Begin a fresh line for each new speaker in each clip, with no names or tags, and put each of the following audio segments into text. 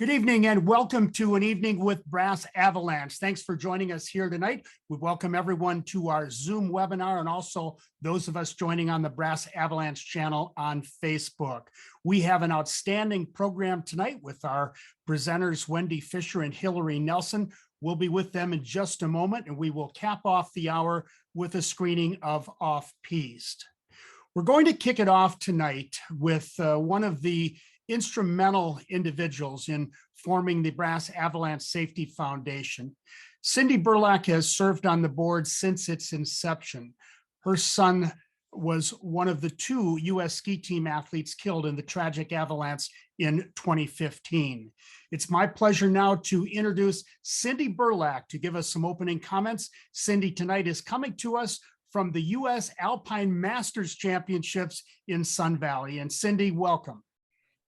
Good evening and welcome to an evening with BRASS Avalanche. Thanks for joining us here tonight. We welcome everyone to our Zoom webinar and also those of us joining on the BRASS Avalanche channel on Facebook. We have an outstanding program tonight with our presenters, Wendy Fisher and Hilaree Nelson. We'll be with them in just a moment, and we will cap off the hour with a screening of Off-Piste. We're going to kick it off tonight with one of the instrumental individuals in forming the BRASS Avalanche Safety Foundation. Cindy Burlack has served on the board since its inception. Her son was one of the two U.S. ski team athletes killed in the tragic avalanche in 2015. It's my pleasure now to introduce Cindy Burlack to give us some opening comments. Cindy tonight is coming to us from the U.S. Alpine Masters Championships in Sun Valley. And Cindy, welcome.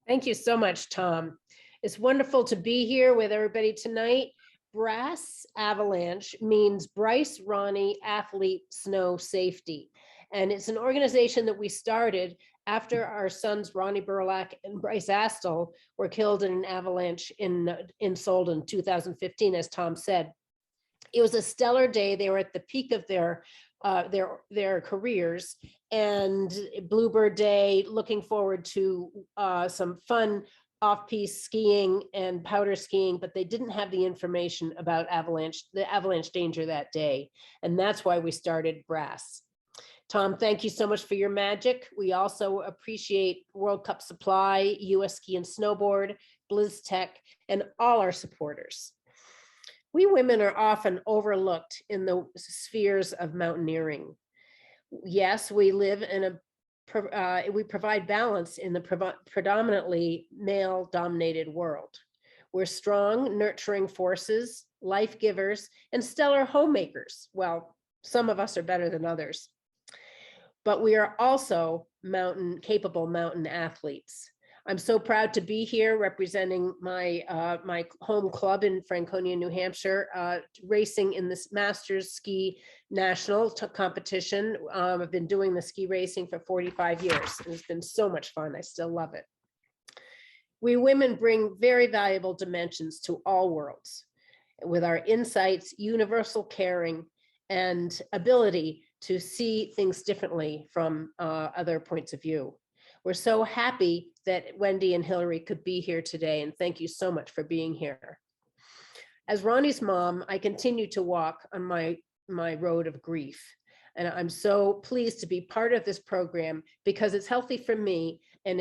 Thank you so much, Tom. It's wonderful to be here with everybody tonight. BRASS Avalanche means Bryce Ronnie Athlete Snow Safety. And it's an organization that we started after our sons, Ronnie Burlack and Bryce Astle, were killed in an avalanche in Seoul in 2015, as Tom said. It was a stellar day. They were at the peak of their careers, and Bluebird Day, looking forward to some fun off-piste skiing and powder skiing, but they didn't have the information about the avalanche danger that day. And that's why we started BRASS. Tom, thank you so much for your magic. We also appreciate World Cup Supply, US Ski and Snowboard, BlizzTech, and all our supporters. We women are often overlooked in the spheres of mountaineering. Yes, we live in we provide balance in the predominantly male-dominated world. We're strong, nurturing forces, life givers, and stellar homemakers. Well, some of us are better than others. But we are also capable mountain athletes. I'm so proud to be here representing my home club in Franconia, New Hampshire, racing in this Masters Ski National competition. I've been doing the ski racing for 45 years. And it's been so much fun. I still love it. We women bring very valuable dimensions to all worlds with our insights, universal caring, and ability to see things differently from other points of view. We're so happy that Wendy and Hilaree could be here today, and thank you so much for being here. As Ronnie's mom, I continue to walk on my road of grief, and I'm so pleased to be part of this program because it's healthy for me, and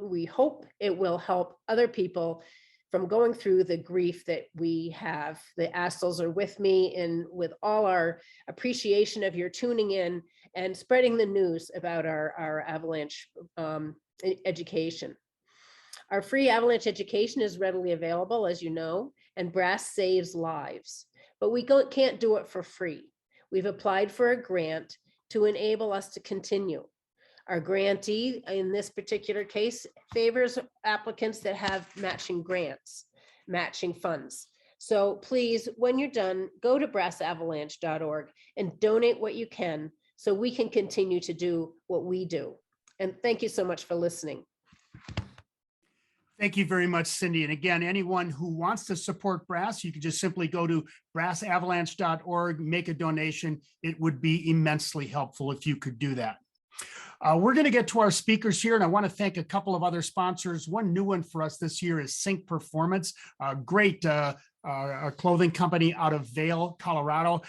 we hope it will help other people from going through the grief that we have. The Astles are with me, and with all our appreciation of your tuning in and spreading the news about our avalanche education. Our free avalanche education is readily available, as you know, and BRASS saves lives, but we can't do it for free. We've applied for a grant to enable us to continue. Our grantee, in this particular case, favors applicants that have matching grants, matching funds. So please, when you're done, go to brassavalanche.org and donate what you can so we can continue to do what we do. And thank you so much for listening.
Thank you very much, Cindy. And again, anyone who wants to support BRASS, you can just simply go to brassavalanche.org, make a donation. It would be immensely helpful if you could do that. We're going to get to our speakers here, and I want to thank a couple of other sponsors. One new one for us this year is Sync Performance, a great clothing company out of Vail, Colorado.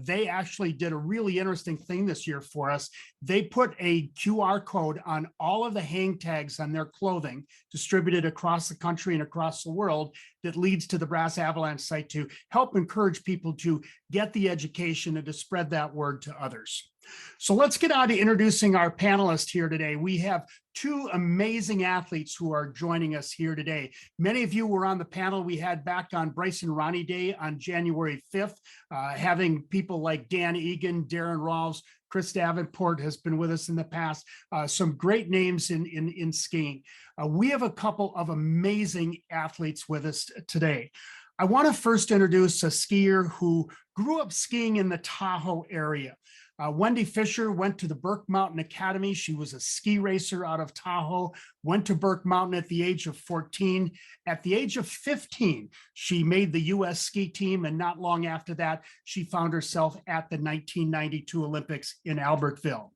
They actually did a really interesting thing this year for us. They put a QR code on all of the hang tags on their clothing distributed across the country and across the world that leads to the BRASS Avalanche site to help encourage people to get the education and to spread that word to others. So let's get on to introducing our panelists here today. We have two amazing athletes who are joining us here today. Many of you were on the panel we had back on Bryce and Ronnie Day on January 5th, having people like Dan Egan, Darren Rawls, Chris Davenport has been with us in the past, some great names in skiing. We have a couple of amazing athletes with us today. I want to first introduce a skier who grew up skiing in the Tahoe area. Wendy Fisher went to the Burke Mountain Academy. She was a ski racer out of Tahoe, went to Burke Mountain at the age of 14. At the age of 15, she made the US ski team, and not long after that, she found herself at the 1992 Olympics in Albertville.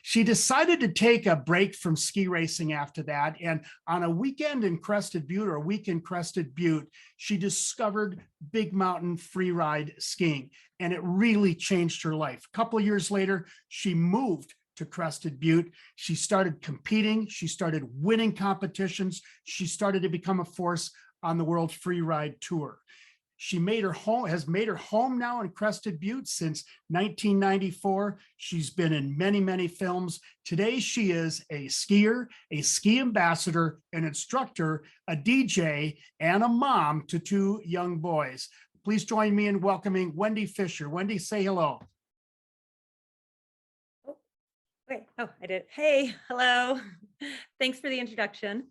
She decided to take a break from ski racing after that, and on a weekend in Crested Butte, or a week in Crested Butte, she discovered big mountain freeride skiing, and it really changed her life. A couple of years later, she moved to Crested Butte. She started competing. She started winning competitions. She started to become a force on the World Freeride Tour. She has made her home now in Crested Butte since 1994. She's been in many, many films. Today, she is a skier, a ski ambassador, an instructor, a DJ, and a mom to 2 young boys. Please join me in welcoming Wendy Fisher. Wendy, say hello.
Oh, wait. Oh, I did. Hey, hello. Thanks for the introduction.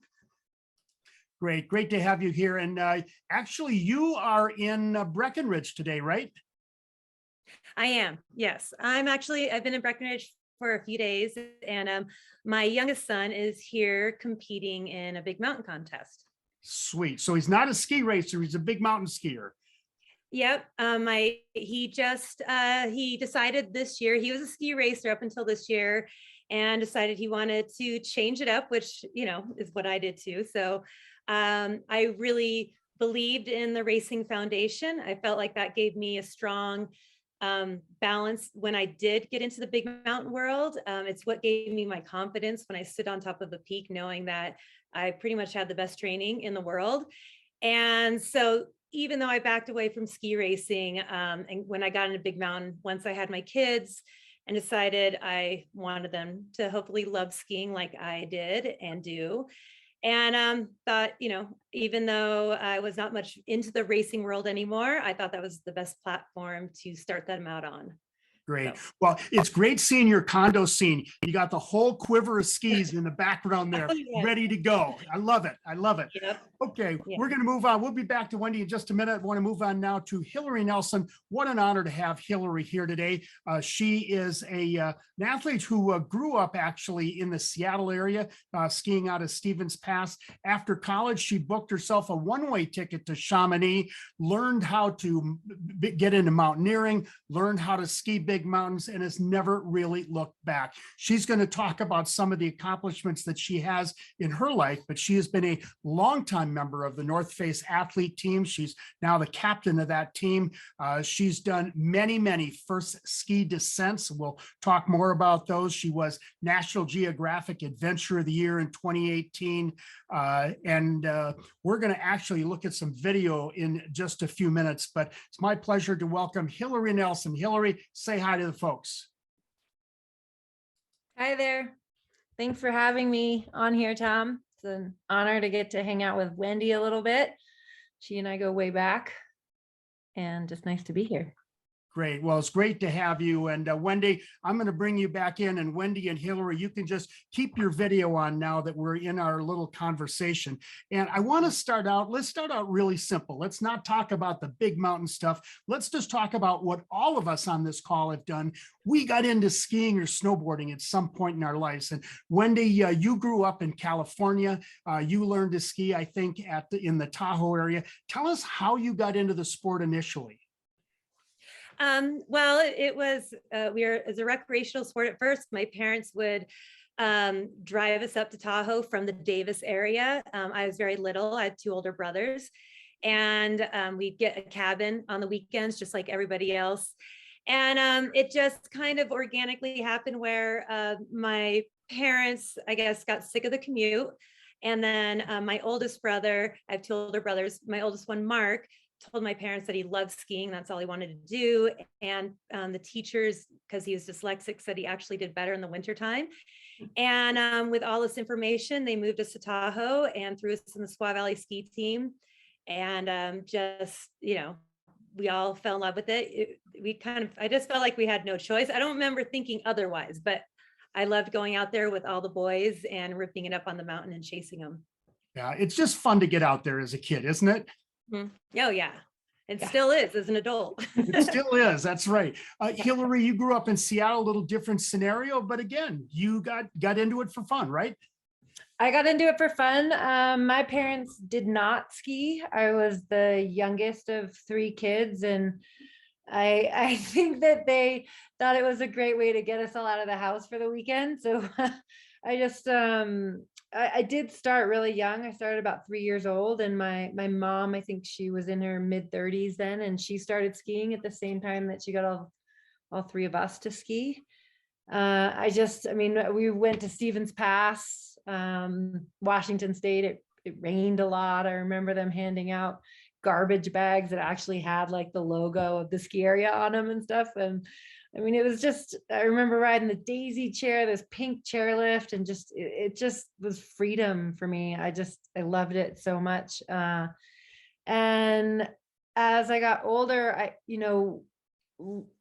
Great to have you here. And actually, you are in Breckenridge today, right?
I am. Yes, I've been in Breckenridge for a few days, and my youngest son is here competing in a big mountain contest.
Sweet. So he's not a ski racer, he's a big mountain skier.
Yep. He decided this year, he was a ski racer up until this year, and decided he wanted to change it up, which, is what I did too. So I really believed in the Racing Foundation. I felt like that gave me a strong balance when I did get into the big mountain world. It's what gave me my confidence when I stood on top of a peak, knowing that I pretty much had the best training in the world. And so even though I backed away from ski racing, and when I got into big mountain, once I had my kids and decided I wanted them to hopefully love skiing like I did and do, and thought, even though I was not much into the racing world anymore, I thought that was the best platform to start them out on.
Great.
So.
Well, it's great seeing your condo scene. You got the whole quiver of skis in the background there,
Yeah.
ready to go. I love it. I love it.
Yep.
Okay,
Yeah.
We're going to move on. We'll be back to Wendy in just a minute. I want to move on now to Hilaree Nelson. What an honor to have Hilaree here today. She is an athlete who grew up actually in the Seattle area, skiing out of Stevens Pass. After college, she booked herself a one-way ticket to Chamonix, learned how to get into mountaineering, learned how to ski big mountains, and has never really looked back. She's going to talk about some of the accomplishments that she has in her life, but she has been a longtime member of the North Face athlete team. She's now the captain of that team. She's done many first ski descents. We'll talk more about those. She was National Geographic Adventure of the Year in 2018. And we're going to actually look at some video in just a few minutes, but it's my pleasure to welcome Hilaree Nelson. Hilaree, say hi to the folks.
Hi there. Thanks for having me on here, Tom. It's an honor to get to hang out with Wendy a little bit. She and I go way back, and just nice to be here.
Great. Well, it's great to have you. And Wendy, I'm going to bring you back in, and Wendy and Hilaree, you can just keep your video on now that we're in our little conversation. And I want to let's start out really simple. Let's not talk about the big mountain stuff. Let's just talk about what all of us on this call have done. We got into skiing or snowboarding at some point in our lives. And Wendy, you grew up in California. You learned to ski, I think, in the Tahoe area. Tell us how you got into the sport initially.
Well, it was, as a recreational sport at first. My parents would drive us up to Tahoe from the Davis area. I was very little. I had 2 older brothers, and we'd get a cabin on the weekends, just like everybody else. And it just kind of organically happened where my parents, I guess, got sick of the commute. And then my oldest brother, I have 2 older brothers, my oldest one, Mark, told my parents that he loved skiing. That's all he wanted to do. And the teachers, because he was dyslexic, said he actually did better in the wintertime. And with all this information, they moved us to Tahoe and threw us in the Squaw Valley ski team. And we all fell in love with it. I just felt like we had no choice. I don't remember thinking otherwise, but I loved going out there with all the boys and ripping it up on the mountain and chasing them.
Yeah, it's just fun to get out there as a kid, isn't it?
Mm-hmm. Oh, yeah. and
Yeah.
still is as an adult.
It still is. That's right. Hilaree, you grew up in Seattle, a little different scenario, but again, you got into it for fun, right?
I got into it for fun. My parents did not ski. I was the youngest of 3 kids, and I think that they thought it was a great way to get us all out of the house for the weekend. So I just I did start really young. I started about 3 years old, and my mom, I think she was in her mid-30s then, and she started skiing at the same time that she got all 3 of us to ski. I mean, we went to Stevens Pass, Washington State. It rained a lot. I remember them handing out garbage bags that actually had like the logo of the ski area on them and stuff. And I mean, it was just, I remember riding the daisy chair, this pink chairlift, and it just was freedom for me. I loved it so much. And as I got older,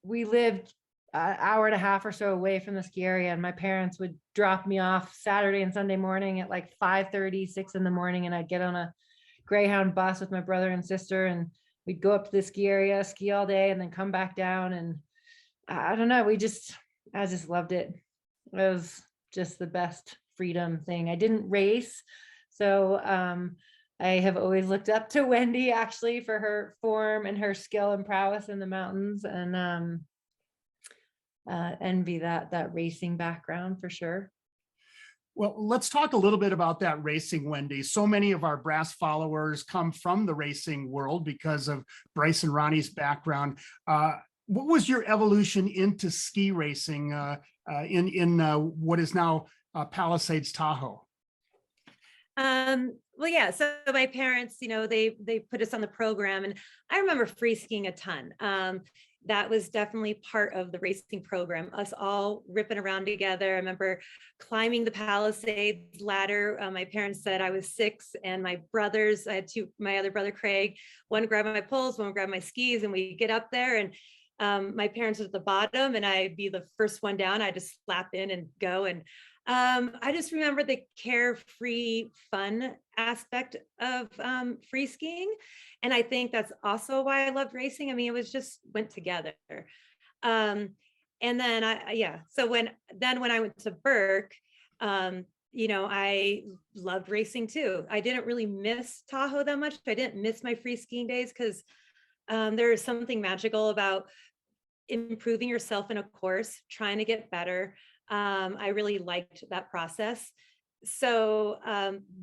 we lived an hour and a half or so away from the ski area, and my parents would drop me off Saturday and Sunday morning at like 5:30, 6 in the morning, and I'd get on a Greyhound bus with my brother and sister, and we'd go up to the ski area, ski all day, and then come back down. And I don't know, I just loved it. It was just the best freedom thing. I didn't race, so I have always looked up to Wendy actually for her form and her skill and prowess in the mountains, and envy that racing background for sure.
Well, let's talk a little bit about that racing, Wendy. So many of our BRASS followers come from the racing world because of Bryce and Ronnie's background. What was your evolution into ski racing in what is now Palisades Tahoe?
Well, yeah. So my parents, they put us on the program, and I remember free skiing a ton. That was definitely part of the racing program, us all ripping around together. I remember climbing the Palisades ladder. My parents said I was 6, and my brothers, I had 2, my other brother, Craig, one grabbed my poles, one grabbed my skis, and we get up there, and my parents was at the bottom, and I'd be the first one down. I just slap in and go. And I just remember the carefree fun aspect of free skiing. And I think that's also why I loved racing. I mean, it was just went together. And then so when I went to Burke, I loved racing too. I didn't really miss Tahoe that much. I didn't miss my free skiing days because there is something magical about improving yourself in a course, trying to get better. I really liked that process. So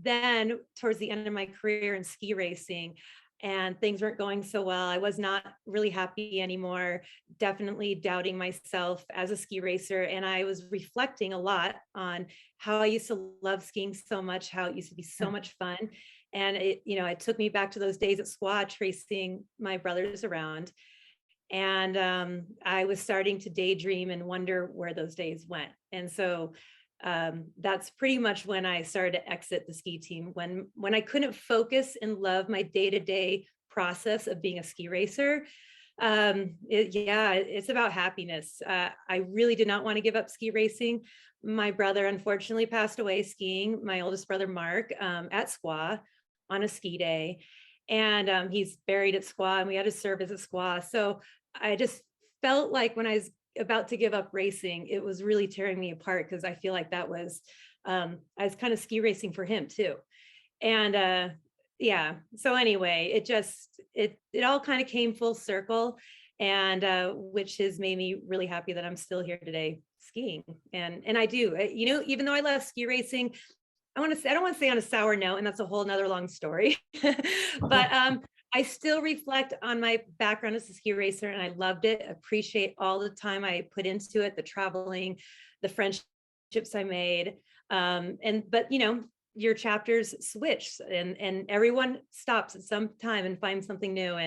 then towards the end of my career in ski racing, and things weren't going so well, I was not really happy anymore, definitely doubting myself as a ski racer. And I was reflecting a lot on how I used to love skiing so much, how it used to be so much fun. And it took me back to those days at Squaw tracing my brothers around. And I was starting to daydream and wonder where those days went. And so that's pretty much when I started to exit the ski team, when I couldn't focus and love my day-to-day process of being a ski racer. It's about happiness. I really did not want to give up ski racing. My brother unfortunately passed away skiing, my oldest brother, Mark, at Squaw on a ski day. And he's buried at Squaw, and we had a service at Squaw. So I just felt like when I was about to give up racing, it was really tearing me apart, because I feel like that was, I was kind of ski racing for him too. And so anyway, it all kind of came full circle, and which has made me really happy that I'm still here today skiing. And I do, even though I love ski racing, I don't want to say on a sour note, and that's a whole nother long story, but I still reflect on my background as a ski racer, and I loved it. Appreciate all the time I put into it, the traveling, the friendships I made. But your chapters switch, and everyone stops at some time and finds something new.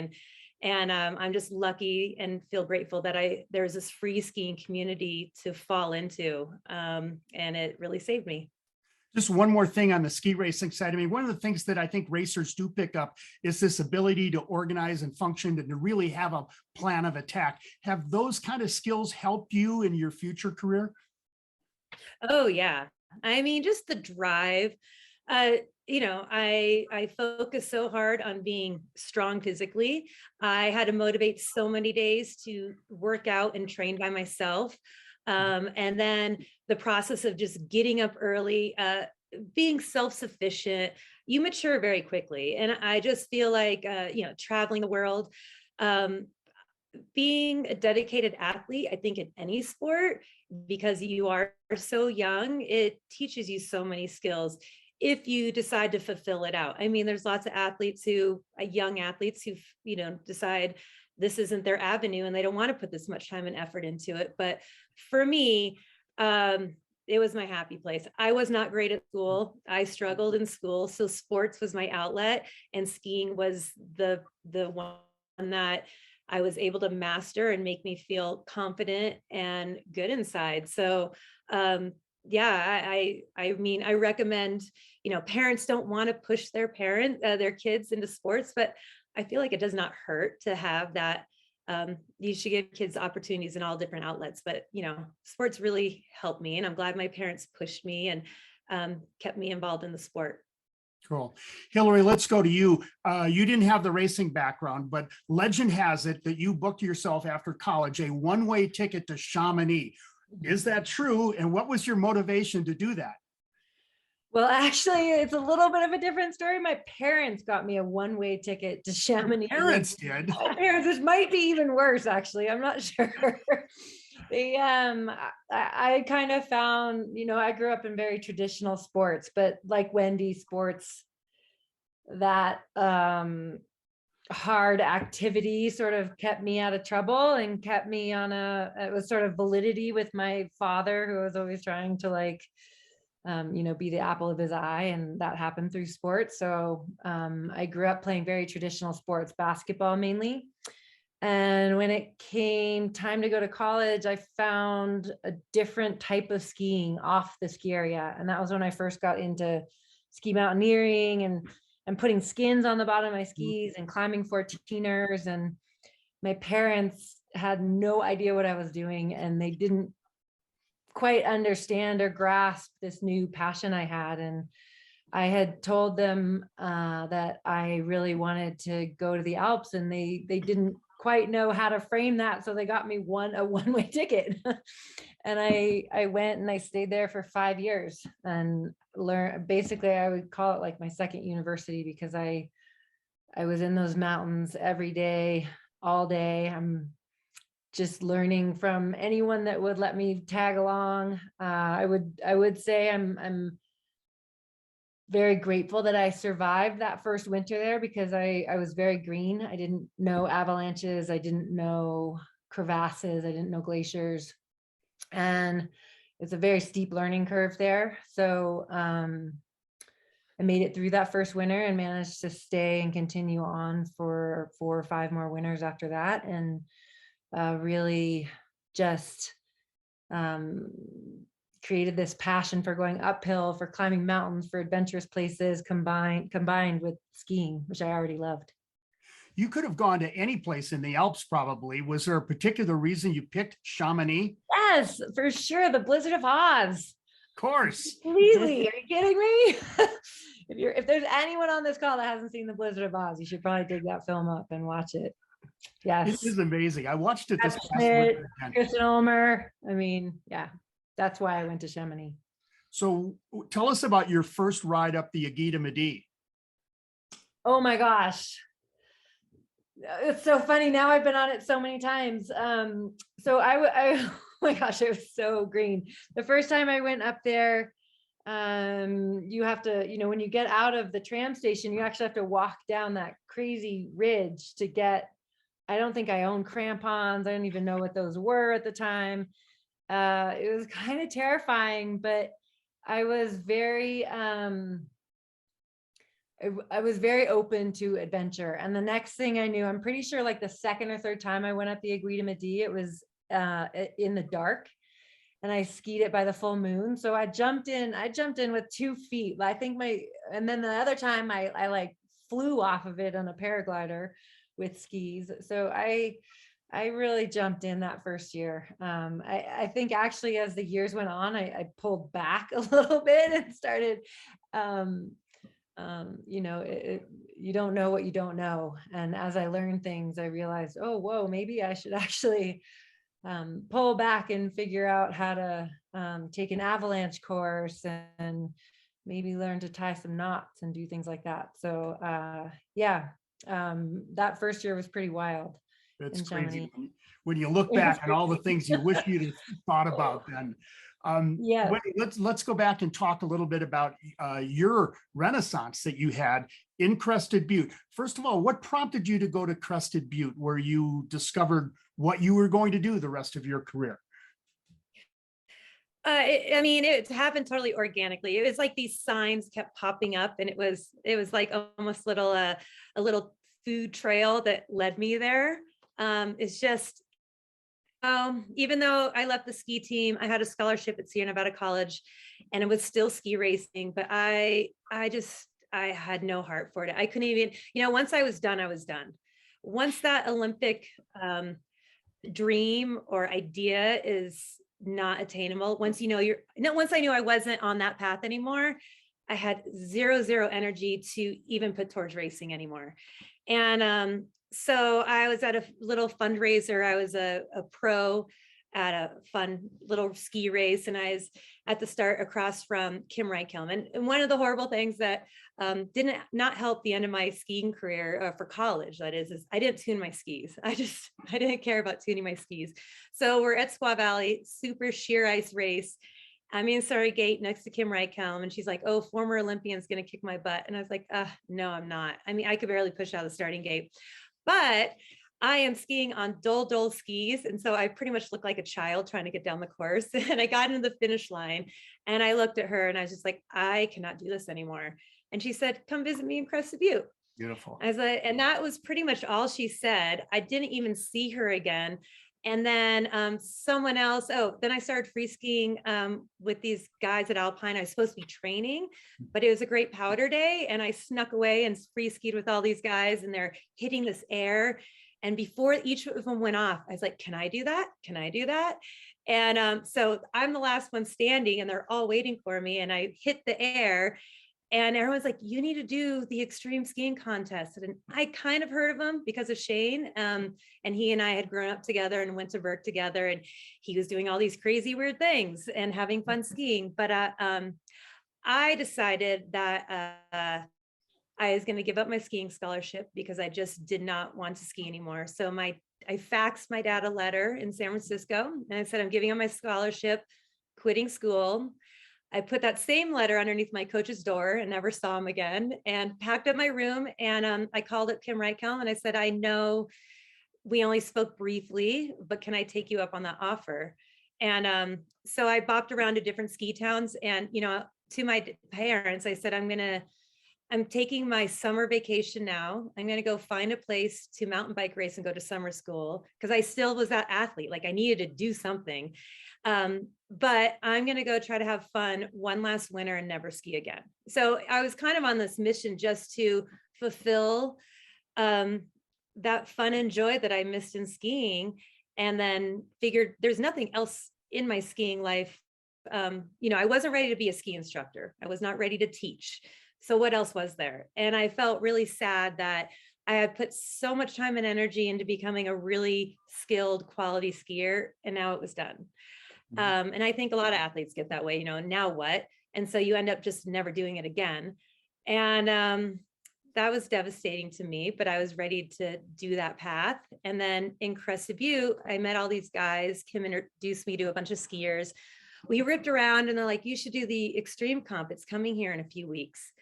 And I'm just lucky and feel grateful that there's this free skiing community to fall into, and it really saved me.
Just one more thing on the ski racing side. I mean, one of the things that I think racers do pick up is this ability to organize and function and to really have a plan of attack. Have those kind of skills helped you in your future career?
Oh, yeah. I mean, just the drive. I focus so hard on being strong physically. I had to motivate so many days to work out and train by myself. And then the process of just getting up early, being self-sufficient, you mature very quickly. And I just feel like, traveling the world, being a dedicated athlete, I think in any sport, because you are so young, it teaches you so many skills if you decide to fulfill it out. I mean, there's lots of young athletes who, decide this isn't their avenue and they don't want to put this much time and effort into it. But for me, it was my happy place. I was not great at school. I struggled in school. So sports was my outlet, and skiing was the one that I was able to master and make me feel confident and good inside. So, I mean, I recommend, parents don't want to push their kids into sports, but I feel like it does not hurt to have that. You should give kids opportunities in all different outlets, but, sports really helped me, and I'm glad my parents pushed me and kept me involved in the sport.
Cool. Hilaree, let's go to you. You didn't have the racing background, but legend has it that you booked yourself after college a one-way ticket to Chamonix. Is that true? And what was your motivation to do that?
Well, actually, it's a little bit of a different story. My parents got me a one-way ticket to Chamonix.
Parents did.
My parents, which might be even worse, actually. I'm not sure. I kind of found, I grew up in very traditional sports, but like Wendy, sports that hard activity sort of kept me out of trouble and kept me on it was sort of validity with my father, who was always trying to be the apple of his eye, and that happened through sports. So I grew up playing very traditional sports, basketball mainly. And when it came time to go to college, I found a different type of skiing off the ski area. And that was when I first got into ski mountaineering and putting skins on the bottom of my skis and climbing 14ers. And my parents had no idea what I was doing, and they didn't quite understand or grasp this new passion I had. And I had told them that I really wanted to go to the Alps, and they didn't quite know how to frame that. So they got me a one-way ticket. And I went and I stayed there for 5 years and learned. Basically, I would call it like my second university, because I was in those mountains every day, all day. I'm just learning from anyone that would let me tag along. I would say I'm very grateful that I survived that first winter there, because I was very green. I didn't know avalanches. I didn't know crevasses. I didn't know glaciers. And it's a very steep learning curve there. So I made it through that first winter and managed to stay and continue on for 4 or 5 more winters after that. And really just created this passion for going uphill, for climbing mountains, for adventurous places, combined with skiing, which I already loved.
You could have gone to any place in the Alps, probably. Was there a particular reason you picked Chamonix?
Yes, for sure. The Blizzard of Oz.
Of course.
Completely. Are you kidding me? If there's anyone on this call that hasn't seen the Blizzard of Oz, you should probably dig that film up and watch it. Yes.
It is amazing. I watched it this past
Schmidt,
winter.
Kristen Ulmer. I mean, yeah, that's why I went to Chamonix.
So tell us about your first ride up the Agita Midi.
Oh my gosh. It's so funny. Now I've been on it so many times. So oh my gosh, it was so green. The first time I went up there, you have to, when you get out of the tram station, you actually have to walk down that crazy ridge to get, I don't think I owned crampons. I don't even know what those were at the time. It was kind of terrifying, but I was very, I was very open to adventure. And the next thing I knew, I'm pretty sure like the second or third time I went up the Agita Midi, it was in the dark, and I skied it by the full moon. So I jumped in with 2 feet. I think and then the other time I like flew off of it on a paraglider with skis. So I I really jumped in that first year. I think actually as the years went on, I pulled back a little bit and started, you don't know what you don't know. And as I learned things, I realized, oh, whoa, maybe I should actually pull back and figure out how to take an avalanche course and maybe learn to tie some knots and do things like that. So yeah, that first year was pretty wild.
That's
In
crazy
Chamonix.
when you look
It was
back on all the things you wish you'd have thought about then.
Yeah.
Wendy, let's go back and talk a little bit about your renaissance that you had in Crested Butte. First of all, what prompted you to go to Crested Butte, where you discovered what you were going to do the rest of your career?
I mean, it happened totally organically. It was like these signs kept popping up, and it was like almost a little food trail that led me there. It's just, even though I left the ski team, I had a scholarship at Sierra Nevada College, and it was still ski racing, but I had no heart for it. I couldn't even, once I was done, I was done. Once that Olympic dream or idea is not attainable, once I knew I wasn't on that path anymore, I had zero energy to even put towards racing anymore. And so I was at a little fundraiser. I was a pro at a fun little ski race, and I was at the start across from Kim Reichhelm. And one of the horrible things that didn't not help the end of my skiing career for college, that is I didn't tune my skis. I didn't care about tuning my skis. So we're at Squaw Valley, super sheer ice race. I'm in Surrey Gate next to Kim Reichhelm, and she's like, "Oh, former Olympian's going to kick my butt." And I was like, no, I'm not. I mean, I could barely push out the starting gate, but I am skiing on dole skis. And so I pretty much look like a child trying to get down the course. And I got into the finish line, and I looked at her and I was just like, I cannot do this anymore. And she said, "Come visit me in Crested Butte."
Beautiful.
And that was pretty much all she said. I didn't even see her again. And then someone else, then I started free skiing with these guys at Alpine. I was supposed to be training, but it was a great powder day. And I snuck away and free skied with all these guys, and they're hitting this air. And before each of them went off, I was like, "Can I do that? Can I do that?" And so I'm the last one standing, and they're all waiting for me. And I hit the air, and everyone's like, "You need to do the extreme skiing contest." And I kind of heard of him because of Shane. And he and I had grown up together and went to Vert together. And he was doing all these crazy, weird things and having fun skiing. But I decided that I was going to give up my skiing scholarship because I just did not want to ski anymore. So I faxed my dad a letter in San Francisco, and I said, "I'm giving up my scholarship, quitting school." I put that same letter underneath my coach's door and never saw him again, and packed up my room. And I called up Kim Reichhelm and I said, "I know we only spoke briefly, but can I take you up on that offer?" And so I bopped around to different ski towns, and to my parents, I said, I'm taking my summer vacation now. I'm going to go find a place to mountain bike race and go to summer school, because I still was that athlete. Like, I needed to do something. But I'm going to go try to have fun one last winter and never ski again. So I was kind of on this mission just to fulfill that fun and joy that I missed in skiing, and then figured there's nothing else in my skiing life. I wasn't ready to be a ski instructor. I was not ready to teach. So what else was there? And I felt really sad that I had put so much time and energy into becoming a really skilled quality skier, and now it was done. And I think a lot of athletes get that way, now what? And so you end up just never doing it again. And that was devastating to me, but I was ready to do that path. And then in Crested Butte, I met all these guys. Kim introduced me to a bunch of skiers. We ripped around, and they're like, "You should do the extreme comp. It's coming here in a few weeks."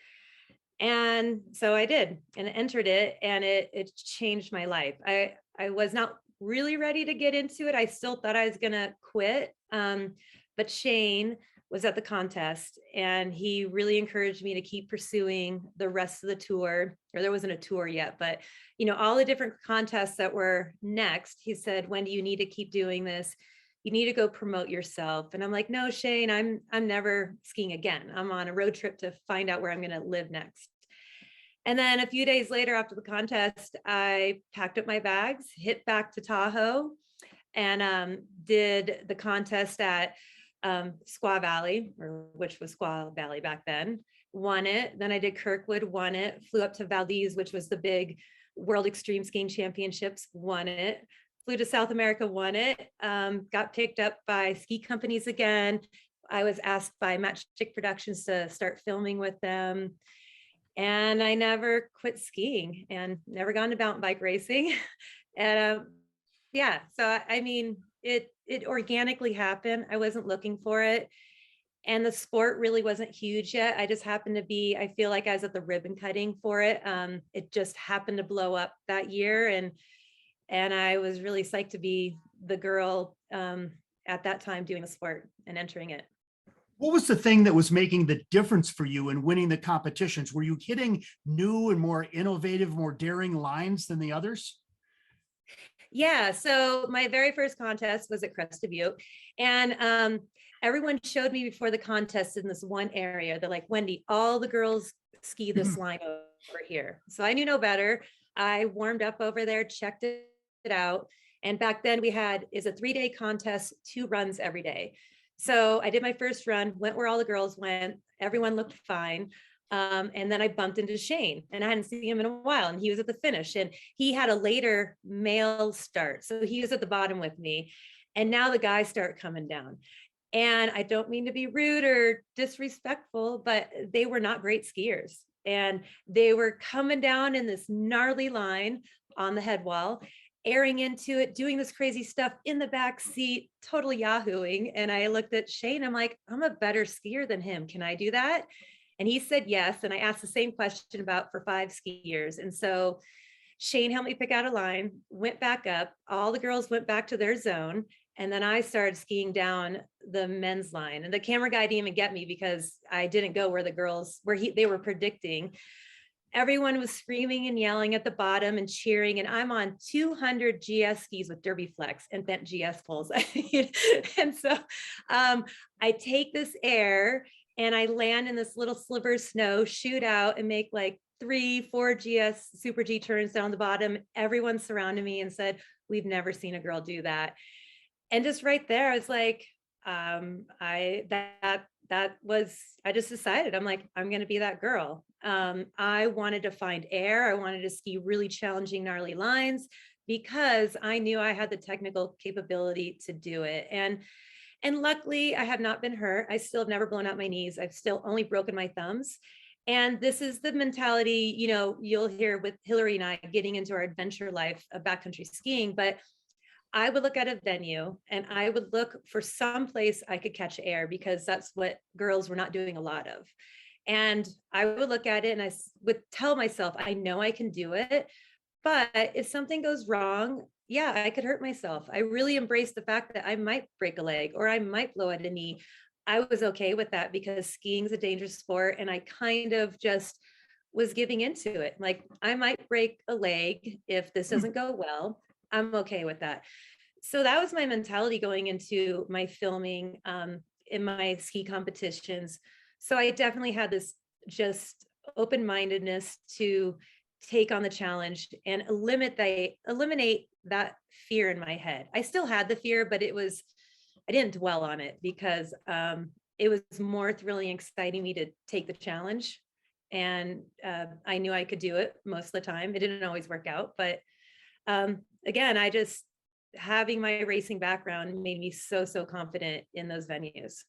And so I did, and entered it, and it changed my life. I was not really ready to get into it. I still thought I was going to quit. But Shane was at the contest, and he really encouraged me to keep pursuing the rest of the tour. Or there wasn't a tour yet, but all the different contests that were next. He said, "Wendy, you need to keep doing this. You need to go promote yourself." And I'm like, "No, Shane, I'm never skiing again. I'm on a road trip to find out where I'm going to live next." And then a few days later after the contest, I packed up my bags, hit back to Tahoe, and did the contest at Squaw Valley, or which was Squaw Valley back then, won it. Then I did Kirkwood, won it, flew up to Valdez, which was the big World Extreme Skiing Championships, won it, flew to South America, won it, got picked up by ski companies again. I was asked by Matchstick Productions to start filming with them. And I never quit skiing and never gone to mountain bike racing. And yeah, so I mean, it organically happened. I wasn't looking for it. And the sport really wasn't huge yet. I just happened to be, I feel like I was at the ribbon cutting for it. It just happened to blow up that year. And I was really psyched to be the girl at that time doing the sport and entering it.
What was the thing that was making the difference for you in winning the competitions? Were you hitting new and more innovative, more daring lines than the others?
Yeah, so my very first contest was at Crested Butte, and everyone showed me before the contest in this one area. They're like, Wendy, all the girls ski this line over here. So I knew no better. I warmed up over there, checked it out. And back then we had, is a 3-day contest, 2 runs every day. So I did my first run, went where all the girls went. Everyone looked fine. And then I bumped into Shane, and I hadn't seen him in a while, and he was at the finish, and he had a later male start. So he was at the bottom with me. And now the guys start coming down. And I don't mean to be rude or disrespectful, but they were not great skiers. And they were coming down in this gnarly line on the head wall, airing into it, doing this crazy stuff in the back seat, totally yahooing. And I looked at Shane, I'm like, I'm a better skier than him. Can I do that? And he said yes. And I asked the same question about for 5 skiers. And so Shane helped me pick out a line, went back up. All the girls went back to their zone. And then I started skiing down the men's line. And the camera guy didn't even get me because I didn't go where the girls, they were predicting. Everyone was screaming and yelling at the bottom and cheering. And I'm on 200 GS skis with derby flex and bent GS poles. And so I take this air and I land in this little sliver of snow, shoot out and make like 3-4 GS super G turns down the bottom. Everyone surrounded me and said, we've never seen a girl do that. And just right there, I was like, I just decided, I'm like, I'm going to be that girl. I wanted to find air. I wanted to ski really challenging, gnarly lines because I knew I had the technical capability to do it. And luckily I have not been hurt. I still have never blown out my knees. I've still only broken my thumbs. And this is the mentality, you know, you'll hear with Hilaree and I getting into our adventure life of backcountry skiing, but I would look at a venue and I would look for some place I could catch air because that's what girls were not doing a lot of. And I would look at it and I would tell myself, I know I can do it, but if something goes wrong, yeah, I could hurt myself. I really embraced the fact that I might break a leg or I might blow out a knee. I was okay with that because skiing is a dangerous sport. And I kind of just was giving into it. Like I might break a leg if this doesn't go well. I'm okay with that. So that was my mentality going into my filming in my ski competitions. So I definitely had this just open-mindedness to take on the challenge and eliminate that fear in my head. I still had the fear, but I didn't dwell on it because it was more thrilling, exciting me to take the challenge. And I knew I could do it most of the time. It didn't always work out, but again, having my racing background made me so confident in those venues.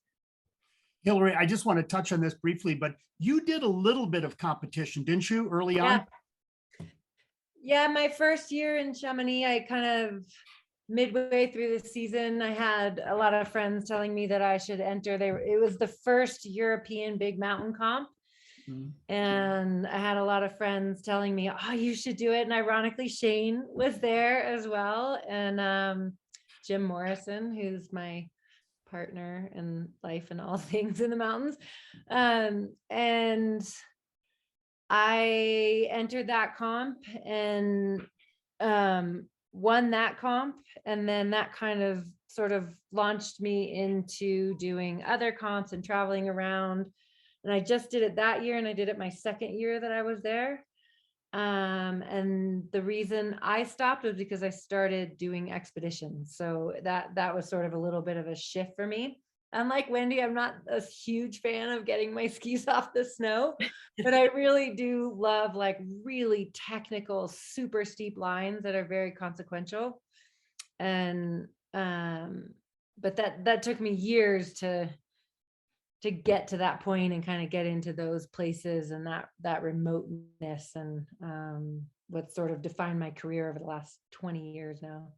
Hilaree, I just want to touch on this briefly, but you did a little bit of competition, didn't you, early on?
Yeah, my first year in Chamonix, I kind of midway through the season, I had a lot of friends telling me that I should enter. It was the first European big mountain comp. And I had a lot of friends telling me, oh, you should do it. And ironically, Shane was there as well. And Jim Morrison, who's my partner in life and all things in the mountains. And I entered that comp and won that comp. And then that kind of sort of launched me into doing other comps and traveling around. And I just did it that year, and I did it my second year that I was there. And the reason I stopped was because I started doing expeditions. So that was sort of a little bit of a shift for me. Unlike Wendy, I'm not a huge fan of getting my skis off the snow, but I really do love like really technical, super steep lines that are very consequential. And but that took me years to get to that point and kind of get into those places and that remoteness, and what sort of defined my career over the last 20 years now.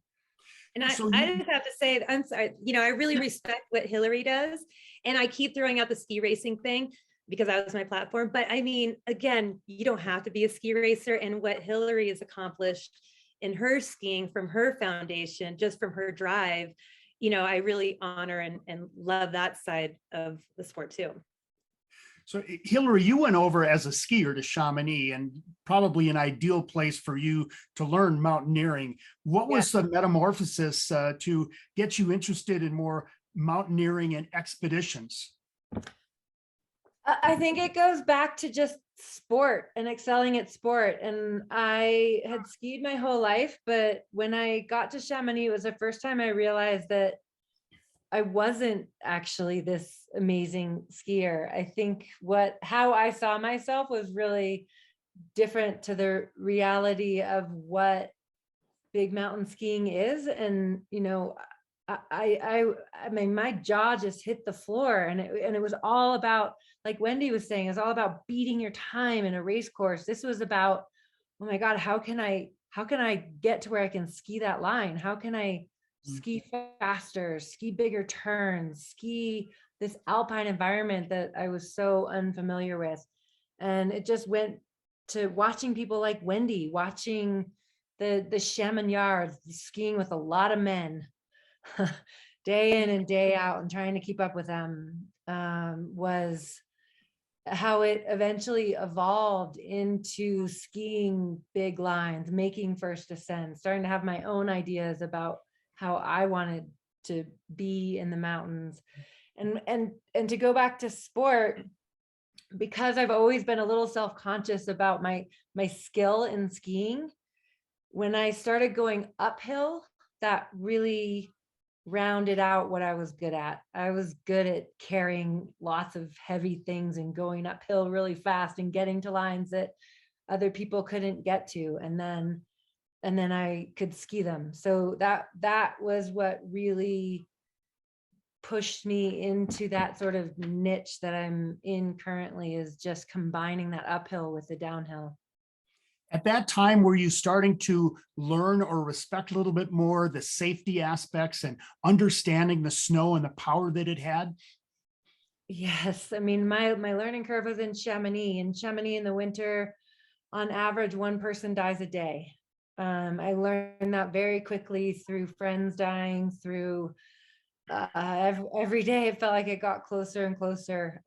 And I
So
just have to say, I'm sorry, I really respect what Hilaree does. And I keep throwing out the ski racing thing because that was my platform. But I mean, again, you don't have to be a ski racer. And what Hilaree has accomplished in her skiing from her foundation, just from her drive, I really honor and love that side of the sport too.
So Hilaree, you went over as a skier to Chamonix, and probably an ideal place for you to learn mountaineering. What was the metamorphosis to get you interested in more mountaineering and expeditions?
I think it goes back to just sport and excelling at sport. And I had skied my whole life, but when I got to Chamonix, it was the first time I realized that I wasn't actually this amazing skier. I think how I saw myself was really different to the reality of what big mountain skiing is. And, I mean, my jaw just hit the floor, and it was all about, like Wendy was saying, it's all about beating your time in a race course. This was about, oh my God, how can I get to where I can ski that line? How can I ski faster, ski bigger turns, ski this alpine environment that I was so unfamiliar with? And it just went to watching people like Wendy, watching the Chamonix skiing with a lot of men day in and day out, and trying to keep up with them, was how it eventually evolved into skiing big lines, making first ascents, starting to have my own ideas about how I wanted to be in the mountains. And to go back to sport, because I've always been a little self-conscious about my skill in skiing, when I started going uphill, that really rounded out what I was good at. I was good at carrying lots of heavy things and going uphill really fast and getting to lines that other people couldn't get to. And then I could ski them. So that was what really pushed me into that sort of niche that I'm in currently, is just combining that uphill with the downhill.
At that time, were you starting to learn or respect a little bit more the safety aspects and understanding the snow and the power that it had?
Yes. I mean, my learning curve was in Chamonix. In Chamonix in the winter, on average, one person dies a day. I learned that very quickly through friends dying, through every day it felt like it got closer and closer.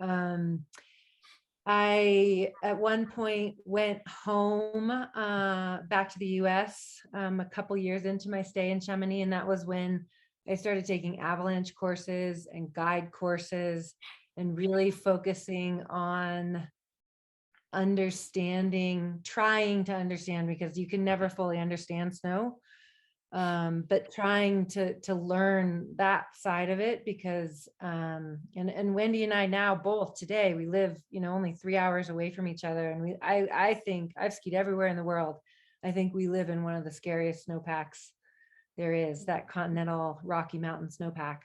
I at one point went home back to the US a couple years into my stay in Chamonix, and that was when I started taking avalanche courses and guide courses, and really focusing on trying to understand, because you can never fully understand snow, but trying to learn that side of it, because and Wendy and I now both today, we live only 3 hours away from each other, and I think I've skied everywhere in the world. I think we live in one of the scariest snowpacks there is, that continental Rocky Mountain snowpack.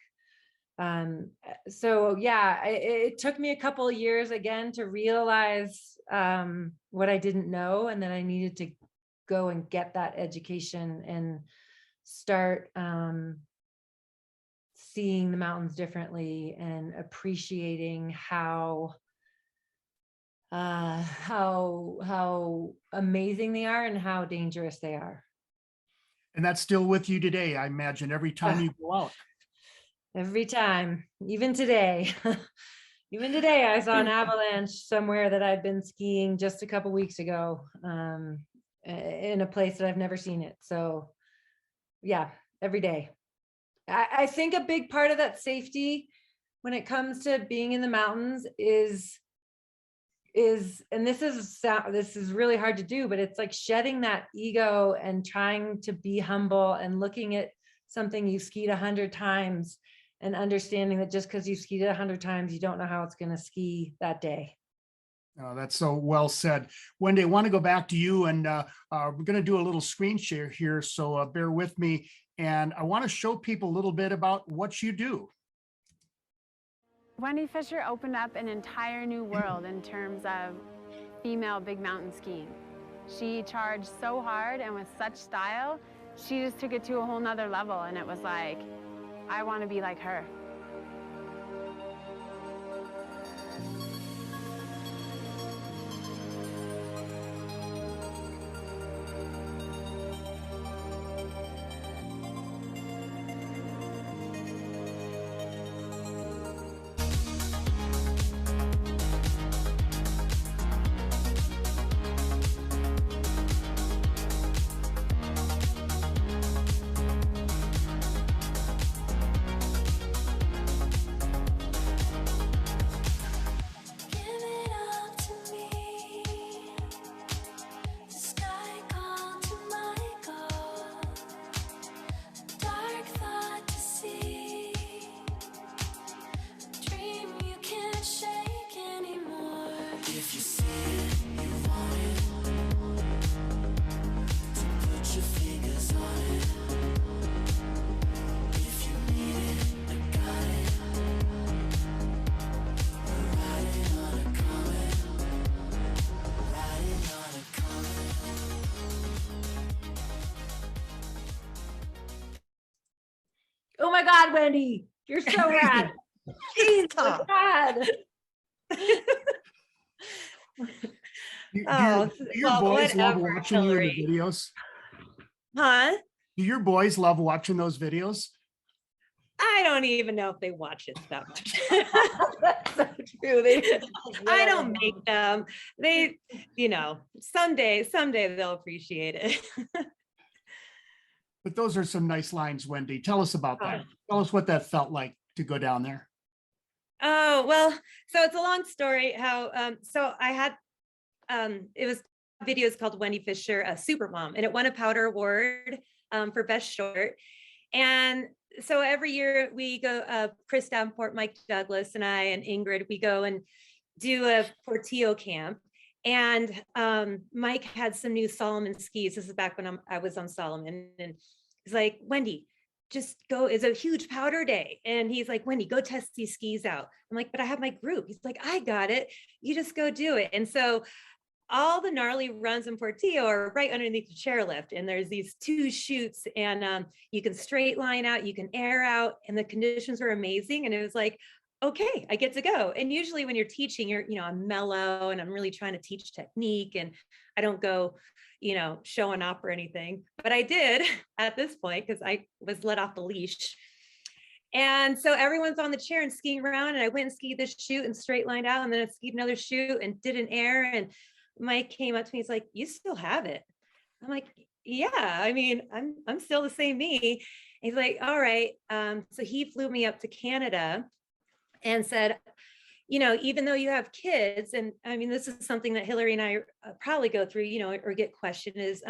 So yeah, it took me a couple of years again to realize what I didn't know, and then I needed to go and get that education and start seeing the mountains differently and appreciating how amazing they are and how dangerous they are.
And that's still with you today, I imagine, every time you go out.
Every time, even today. Even today, I saw an avalanche somewhere that I'd been skiing just a couple weeks ago, in a place that I've never seen it. So yeah, every day. I think a big part of that safety when it comes to being in the mountains is is, and this is really hard to do, but it's like shedding that ego and trying to be humble and looking at something you skied 100 times and understanding that just because you skied it 100 times, you don't know how it's going to ski that day.
Oh, that's so well said. Wendy, I want to go back to you, and we're going to do a little screen share here, so bear with me. And I want to show people a little bit about what you do.
Wendy Fisher opened up an entire new world in terms of female big mountain skiing. She charged so hard and with such style, she just took it to a whole nother level, and it was like, I want to be like her.
Oh my God, Wendy, you're so rad. Jeez, so rad.
Oh,
Do your
well,
boys love
whatever,
watching you in the
Hilaree.
videos?
Huh?
Do your boys love watching those videos?
I don't even know if they watch it that much.
That's so true.
I don't make them. They, someday they'll appreciate it.
But those are some nice lines, Wendy. Tell us about that. Tell us what that felt like to go down there.
Oh, well, so it's a long story how, so I had, it was videos called Wendy Fisher, a Super Mom, and it won a Powder Award for Best Short. And so every year we go, Chris Davenport, Mike Douglas, and I, and Ingrid, we go and do a Portillo camp. And Mike had some new Solomon skis. This is back when I was on Solomon. And he's like, Wendy, just go. It's a huge powder day. And he's like, Wendy, go test these skis out. I'm like, but I have my group. He's like, I got it. You just go do it. And so all the gnarly runs in Portillo are right underneath the chairlift. And there's these 2 chutes, and you can straight line out, you can air out, and the conditions were amazing. And it was like, okay, I get to go. And usually when you're teaching, I'm mellow and I'm really trying to teach technique, and I don't go, showing off or anything, but I did at this point because I was let off the leash. And so everyone's on the chair and skiing around, and I went and skied this chute and straight lined out, and then I skied another chute and did an air. And Mike came up to me, he's like, you still have it. I'm like, yeah, I mean, I'm still the same me. And he's like, all right. So he flew me up to Canada and said, even though you have kids, and I mean, this is something that Hilaree and I probably go through, or get questioned is,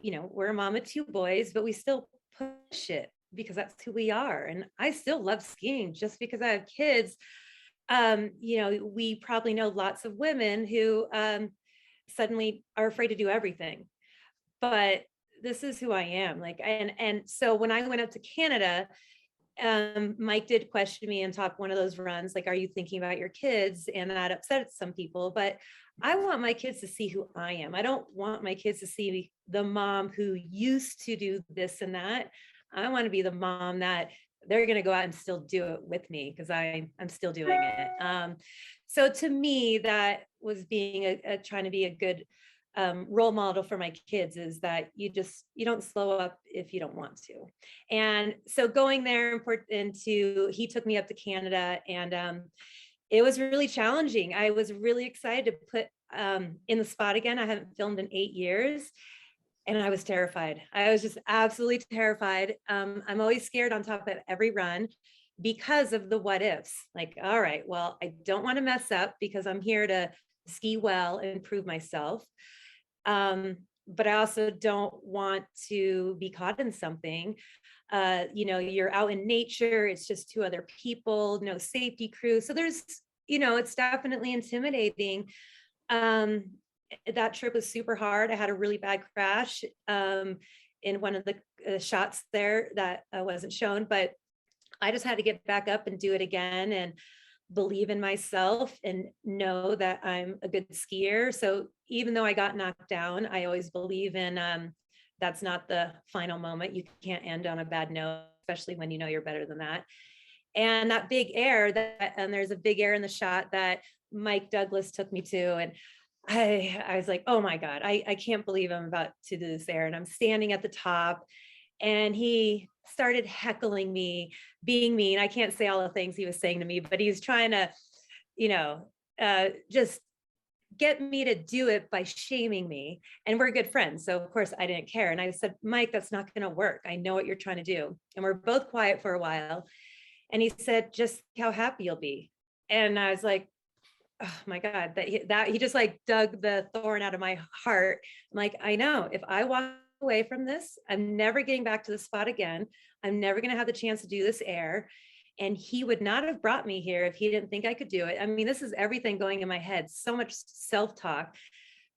we're a mom of 2 boys, but we still push it because that's who we are. And I still love skiing just because I have kids. We probably know lots of women who suddenly are afraid to do everything, but this is who I am. And so when I went up to Canada, Mike did question me on top one of those runs, like, are you thinking about your kids? And that upset some people, but I want my kids to see who I am. I don't want my kids to see the mom who used to do this and that. I want to be the mom that they're going to go out and still do it with me because I'm still doing it. So to me, that was being trying to be a good role model for my kids, is that you don't slow up if you don't want to. And so going there he took me up to Canada, and it was really challenging. I was really excited to put in the spot again. I haven't filmed in 8 years. And I was terrified. I was just absolutely terrified. I'm always scared on top of every run because of the what ifs. Like, all right, well, I don't want to mess up because I'm here to ski well and prove myself. But I also don't want to be caught in something. You're out in nature, it's just two other people, no safety crew. So there's, it's definitely intimidating. That trip was super hard. I had a really bad crash in one of the shots there that wasn't shown, but I just had to get back up and do it again and believe in myself and know that I'm a good skier. So even though I got knocked down, I always believe in that's not the final moment. You can't end on a bad note, especially when you know you're better than that. And that big air and there's a big air in the shot that Mike Douglas took me to. And I was like, oh my God, I can't believe I'm about to do this air. And I'm standing at the top and he started heckling me, being mean. I can't say all the things he was saying to me, but he was trying to, just get me to do it by shaming me. And we're good friends. So of course I didn't care. And I said, Mike, that's not going to work. I know what you're trying to do. And we're both quiet for a while. And he said, just how happy you'll be. And I was like, oh my God, that he just like dug the thorn out of my heart. I'm like, I know if I walk away from this, I'm never getting back to the spot again. I'm never going to have the chance to do this air. And he would not have brought me here if he didn't think I could do it. I mean, this is everything going in my head, so much self-talk.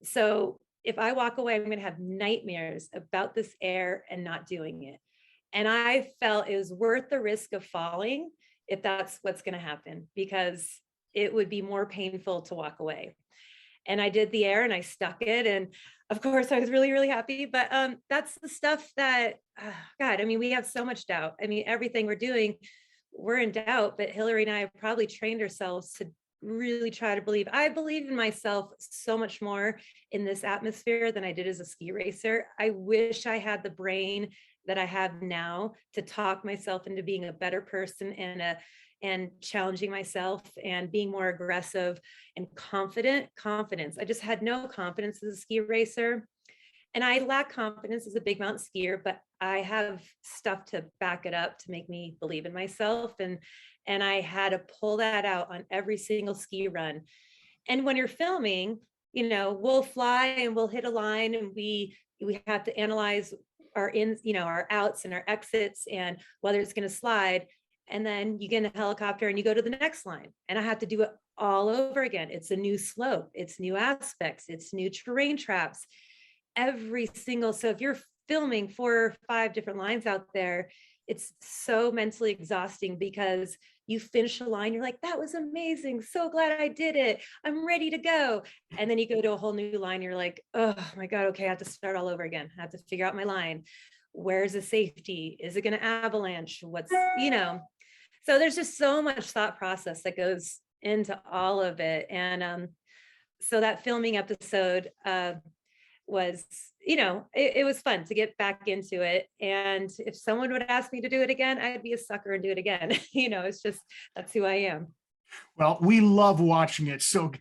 So if I walk away, I'm going to have nightmares about this air and not doing it. And I felt it was worth the risk of falling if that's what's going to happen, because it would be more painful to walk away. And I did the air and I stuck it. And of course I was really, really happy, but that's the stuff that, God, I mean, we have so much doubt. I mean, everything we're doing, we're in doubt, but Hilaree and I have probably trained ourselves to really try to believe. I believe in myself so much more in this atmosphere than I did as a ski racer. I wish I had the brain that I have now to talk myself into being a better person and challenging myself and being more aggressive and confidence. I just had no confidence as a ski racer. And I lack confidence as a big mountain skier, but I have stuff to back it up to make me believe in myself. And I had to pull that out on every single ski run. And when you're filming, we'll fly and we'll hit a line and we have to analyze our ins, our outs and our exits and whether it's going to slide. And then you get in a helicopter and you go to the next line. And I have to do it all over again. It's a new slope, it's new aspects, it's new terrain traps. So if you're filming 4 or 5 different lines out there, it's so mentally exhausting because you finish a line, you're like, that was amazing. So glad I did it. I'm ready to go. And then you go to a whole new line. You're like, oh my God, okay, I have to start all over again. I have to figure out my line. Where's the safety? Is it going to avalanche? So there's just so much thought process that goes into all of it. And so that filming episode was, it was fun to get back into it. And if someone would ask me to do it again, I'd be a sucker and do it again. It's just, that's who I am.
Well, we love watching it. So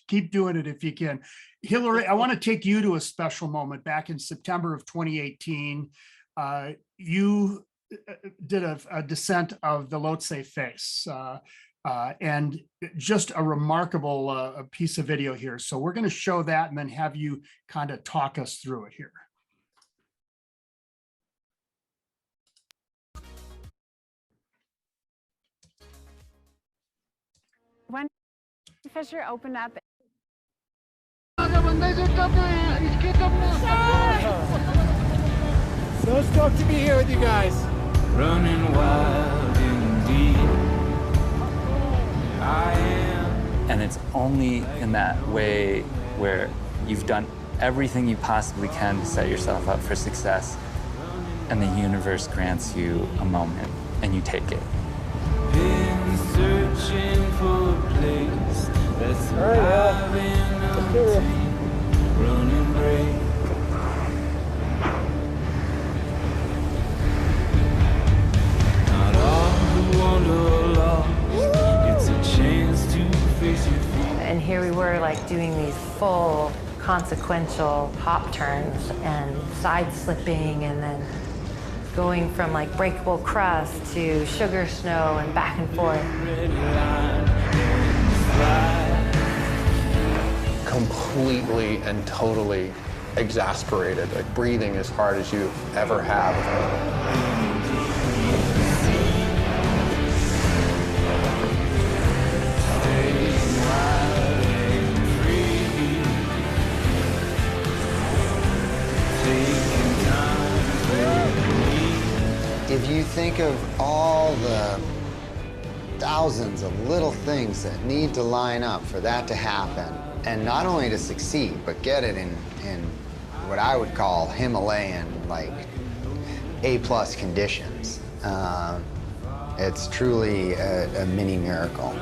keep doing it if you can. Hilaree, I want to take you to a special moment. Back in September of 2018, you did a descent of the Lhotse face. And just a remarkable piece of video here. So we're going to show that and then have you kind of talk us through it here.
When Fisher opened up,
So stoked to be here with you guys. Running wild indeed. I am.
And it's only in that way where you've done everything you possibly can to set yourself up for success, and the universe grants you a moment, and you take it.
Been searching for a place that's alive and untamed, running brave. Not all who wander lost. It's a chance to face your fear.
And here we were like doing these full consequential hop turns and side slipping and then going from like breakable crust to sugar snow and back and forth.
Red line, slide.
completely and totally exasperated, like breathing as hard as you ever have.
If you think of all the thousands of little things that need to line up for that to happen, and not only to succeed, but get it in what I would call Himalayan, like A+ conditions, it's truly a mini miracle.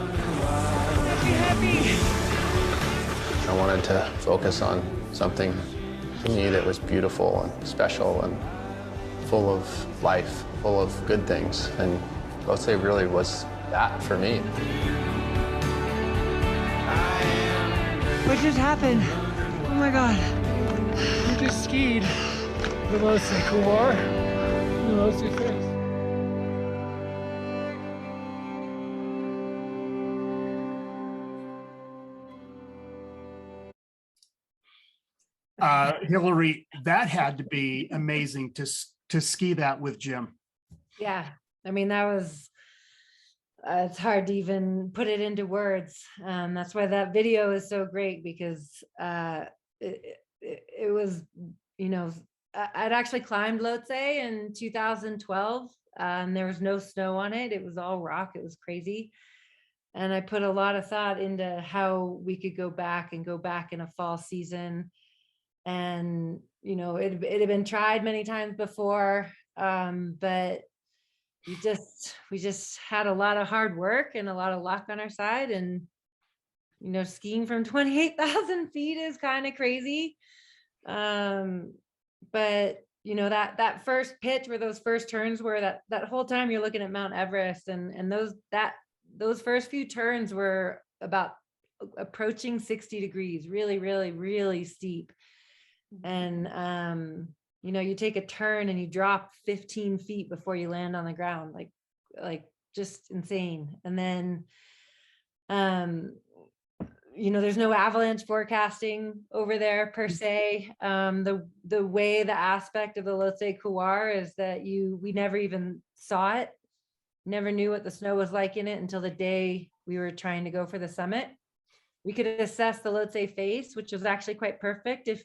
I wanted to focus on something for me that was beautiful and special and full of life, full of good things. And Lhotse really was that for me.
What just happened? Oh my God. We just skied the Lhotse Couloir, the Lhotse face.
Hilaree, that had to be amazing to ski that with Jim.
Yeah, I mean, that was, it's hard to even put it into words. That's why that video is so great, because it was, you know, I'd actually climbed Lhotse in 2012. There was no snow on it. It was all rock. It was crazy. And I put a lot of thought into how we could go back in a fall season. And, you know, it had been tried many times before, but we just had a lot of hard work and a lot of luck on our side. And, you know, skiing from 28,000 feet is kind of crazy. But, you know, that first pitch where those first turns were, that whole time you're looking at Mount Everest, and those first few turns were about approaching 60 degrees, really, really, really steep. And, you know, you take a turn and you drop 15 feet before you land on the ground, like just insane. And then, you know, there's no avalanche forecasting over there per se. The way the aspect of the Lhotse Couloir is that we never even saw it, never knew what the snow was like in it until the day we were trying to go for the summit. We could assess the Lhotse face, which was actually quite perfect. I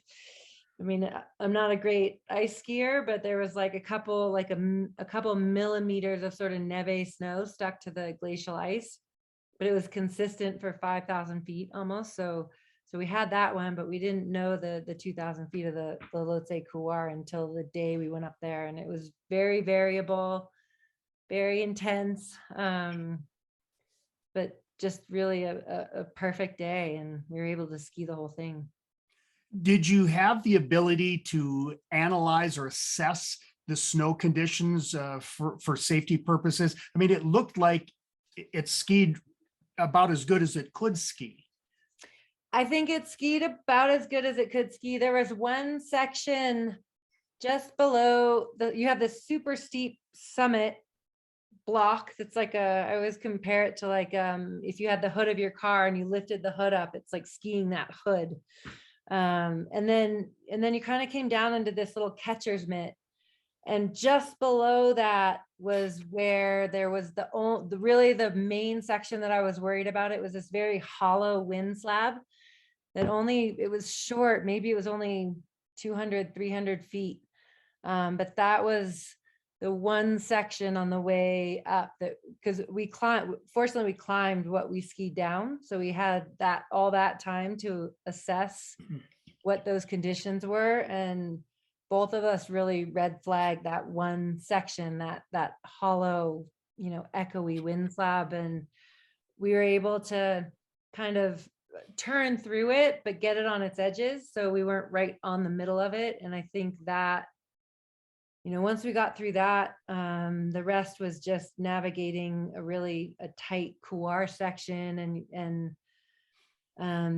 mean, I'm not a great ice skier, but there was like a couple millimeters of sort of neve snow stuck to the glacial ice, but it was consistent for 5,000 feet almost. So we had that one, but we didn't know the 2,000 feet of the Lhotse Couloir until the day we went up there. And it was very variable, very intense, but just really a perfect day. And we were able to ski the whole thing.
Did you have the ability to analyze or assess the snow conditions for safety purposes? I mean, it looked like it skied about as good as it could ski.
I think it skied about as good as it could ski. There was one section just below you have this super steep summit block that's like I always compare it to like if you had the hood of your car and you lifted the hood up, it's like skiing that hood. And then you kind of came down into this little catcher's mitt, and just below that was where there was the main section that I was worried about. It was this very hollow wind slab that it was short, maybe it was only 200, 300 feet. But that was the one section on the way up because fortunately we climbed what we skied down. So we had all that time to assess what those conditions were. And both of us really red flagged that one section, that hollow, you know, echoey wind slab. And we were able to kind of turn through it, but get it on its edges. So we weren't right on the middle of it. And I think that, you know, once we got through that, the rest was just navigating a tight couloir section, and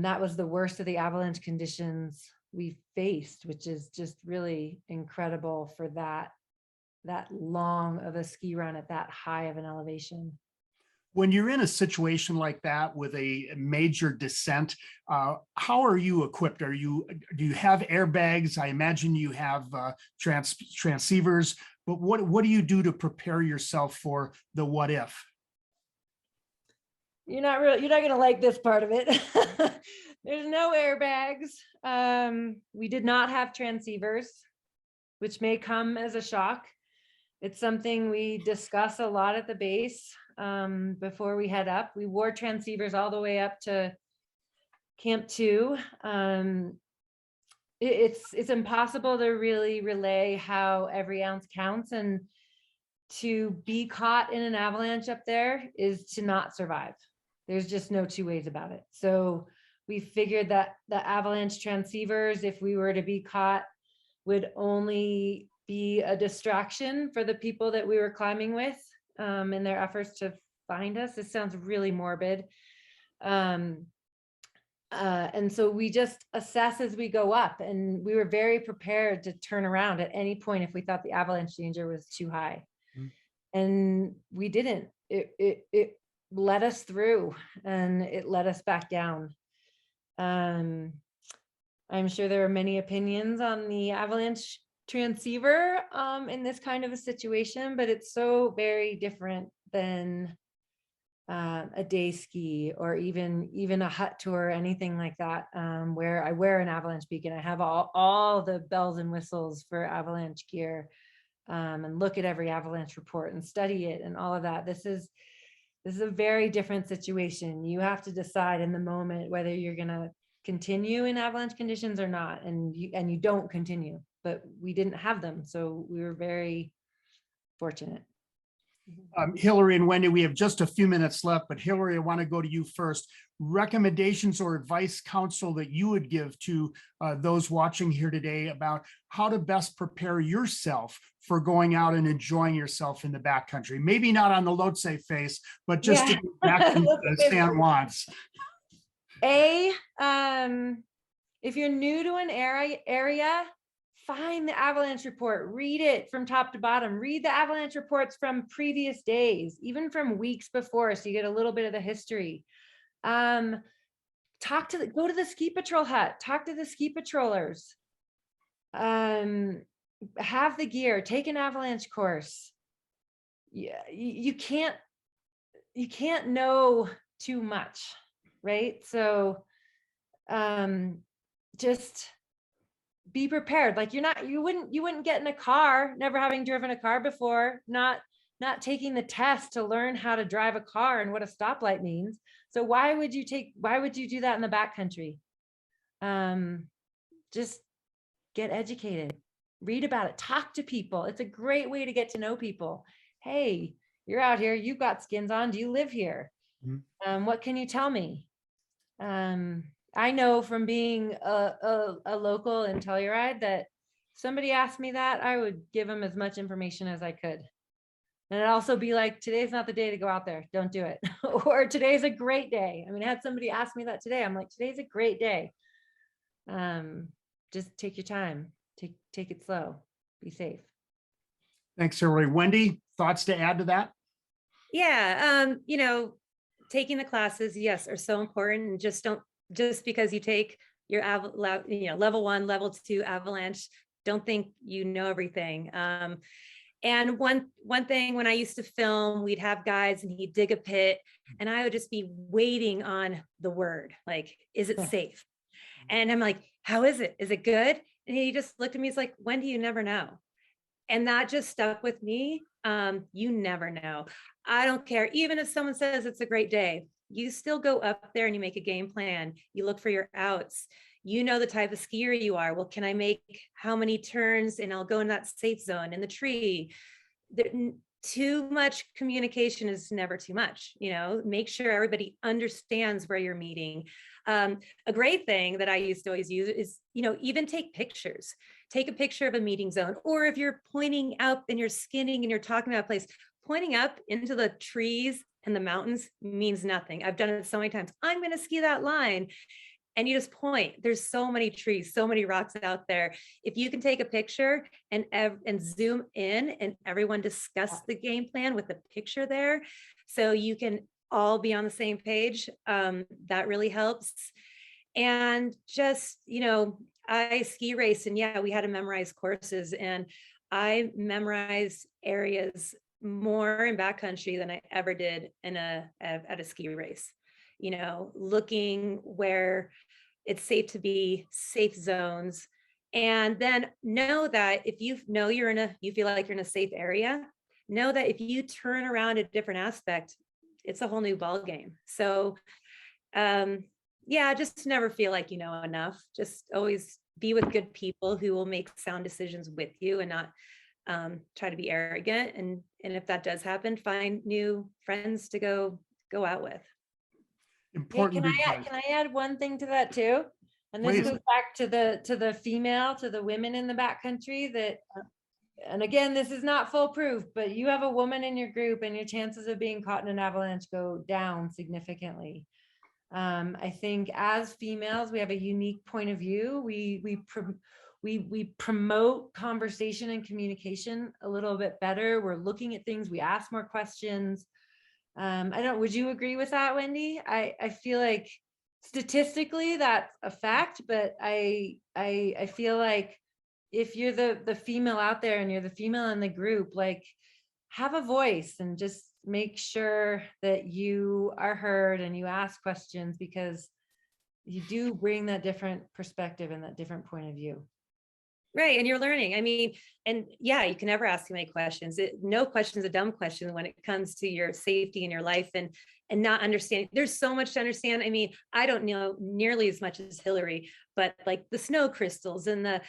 that was the worst of the avalanche conditions we faced, which is just really incredible for that long of a ski run at that high of an elevation.
When you're in a situation like that with a major descent, how are you equipped? Do you have airbags? I imagine you have transceivers, but what do you do to prepare yourself for the what if?
You're not gonna like this part of it. There's no airbags. We did not have transceivers, which may come as a shock. It's something we discuss a lot at the base before we head up. We wore transceivers all the way up to Camp 2. It's impossible to really relay how every ounce counts, and to be caught in an avalanche up there is to not survive. There's just no two ways about it. So we figured that the avalanche transceivers, if we were to be caught, would only be a distraction for the people that we were climbing with in their efforts to find us. This sounds really morbid. And so we just assess as we go up, and we were very prepared to turn around at any point if we thought the avalanche danger was too high. And we didn't. It led us through, and it led us back down. I'm sure there are many opinions on the avalanche transceiver in this kind of a situation, but it's so very different than a day ski or even a hut tour or anything like that, where I wear an avalanche beacon. I have all the bells and whistles for avalanche gear, and look at every avalanche report and study it and all of that. This is a very different situation. You have to decide in the moment whether you're going to continue in avalanche conditions or not, and you don't continue. But we didn't have them, so we were very fortunate.
Hilaree and Wendy, we have just a few minutes left, but Hilaree, I want to go to you first. Recommendations or advice, counsel that you would give to those watching here today about how to best prepare yourself for going out and enjoying yourself in the backcountry. Maybe not on the Lhotse face, but just to get back to San Juan's.
If you're new to an area, find the avalanche report, read it from top to bottom, read the avalanche reports from previous days, even from weeks before, so you get a little bit of the history. Go to the ski patrol hut, talk to the ski patrollers, have the gear, take an avalanche course. You can't know too much, right? So just be prepared. Like you wouldn't get in a car, never having driven a car before, not taking the test to learn how to drive a car and what a stoplight means. So why would you do that in the backcountry? Just get educated, read about it, talk to people. It's a great way to get to know people. Hey, you're out here, you've got skins on, do you live here? What can you tell me? I know from being a local in Telluride that if somebody asked me that, I would give them as much information as I could. And it'd also be like, today's not the day to go out there. Don't do it. Or today's a great day. I mean, I had somebody ask me that today. I'm like, today's a great day. Just take your time. Take it slow. Be safe.
Thanks, Hilaree. Wendy, thoughts to add to that?
Yeah, taking the classes, yes, are so important. And just because you take your level 1, level 2 avalanche, don't think you know everything. And one thing, when I used to film, we'd have guides and he'd dig a pit and I would just be waiting on the word, like, is it safe? And I'm like, how is it? Is it good? And he just looked at me, he's like, Wendy, you never know. And that just stuck with me. You never know. I don't care. Even if someone says it's a great day, you still go up there and you make a game plan. You look for your outs. You know the type of skier you are. Well, can I make how many turns and I'll go in that safe zone in the tree? Too much communication is never too much. Make sure everybody understands where you're meeting. A great thing that I used to always use is, even take pictures. Take a picture of a meeting zone, or if you're pointing up and you're skinning and you're talking about a place, pointing up into the trees and the mountains means nothing. I've done it so many times. I'm going to ski that line. And you just point. There's so many trees, so many rocks out there. If you can take a picture and zoom in and everyone discuss the game plan with the picture there, so you can all be on the same page. That really helps. And just, I ski race, and yeah, we had to memorize courses, and I memorized areas more in backcountry than I ever did at a ski race. Looking where it's safe to be, safe zones, and then know that if you feel like you're in a safe area, know that if you turn around a different aspect, it's a whole new ball game. So, yeah, just never feel like you know enough. Just always be with good people who will make sound decisions with you, and not try to be arrogant. And if that does happen, find new friends to go out with.
Important.
Can I add one thing to that too? And this
Please.
goes back to the women in the backcountry that, and again, this is not foolproof, but you have a woman in your group and your chances of being caught in an avalanche go down significantly. I think as females, we have a unique point of view. We promote conversation and communication a little bit better. We're looking at things, we ask more questions. Would you agree with that, Wendy? I feel like statistically that's a fact, but I feel like if you're the female out there and you're the female in the group, like, have a voice and just make sure that you are heard and you ask questions, because you do bring that different perspective and that different point of view.
Right. And you're learning. I mean, and yeah, you can never ask too many questions. No question is a dumb question when it comes to your safety in your life and not understanding. There's so much to understand. I mean, I don't know nearly as much as Hilaree, but like the snow crystals and the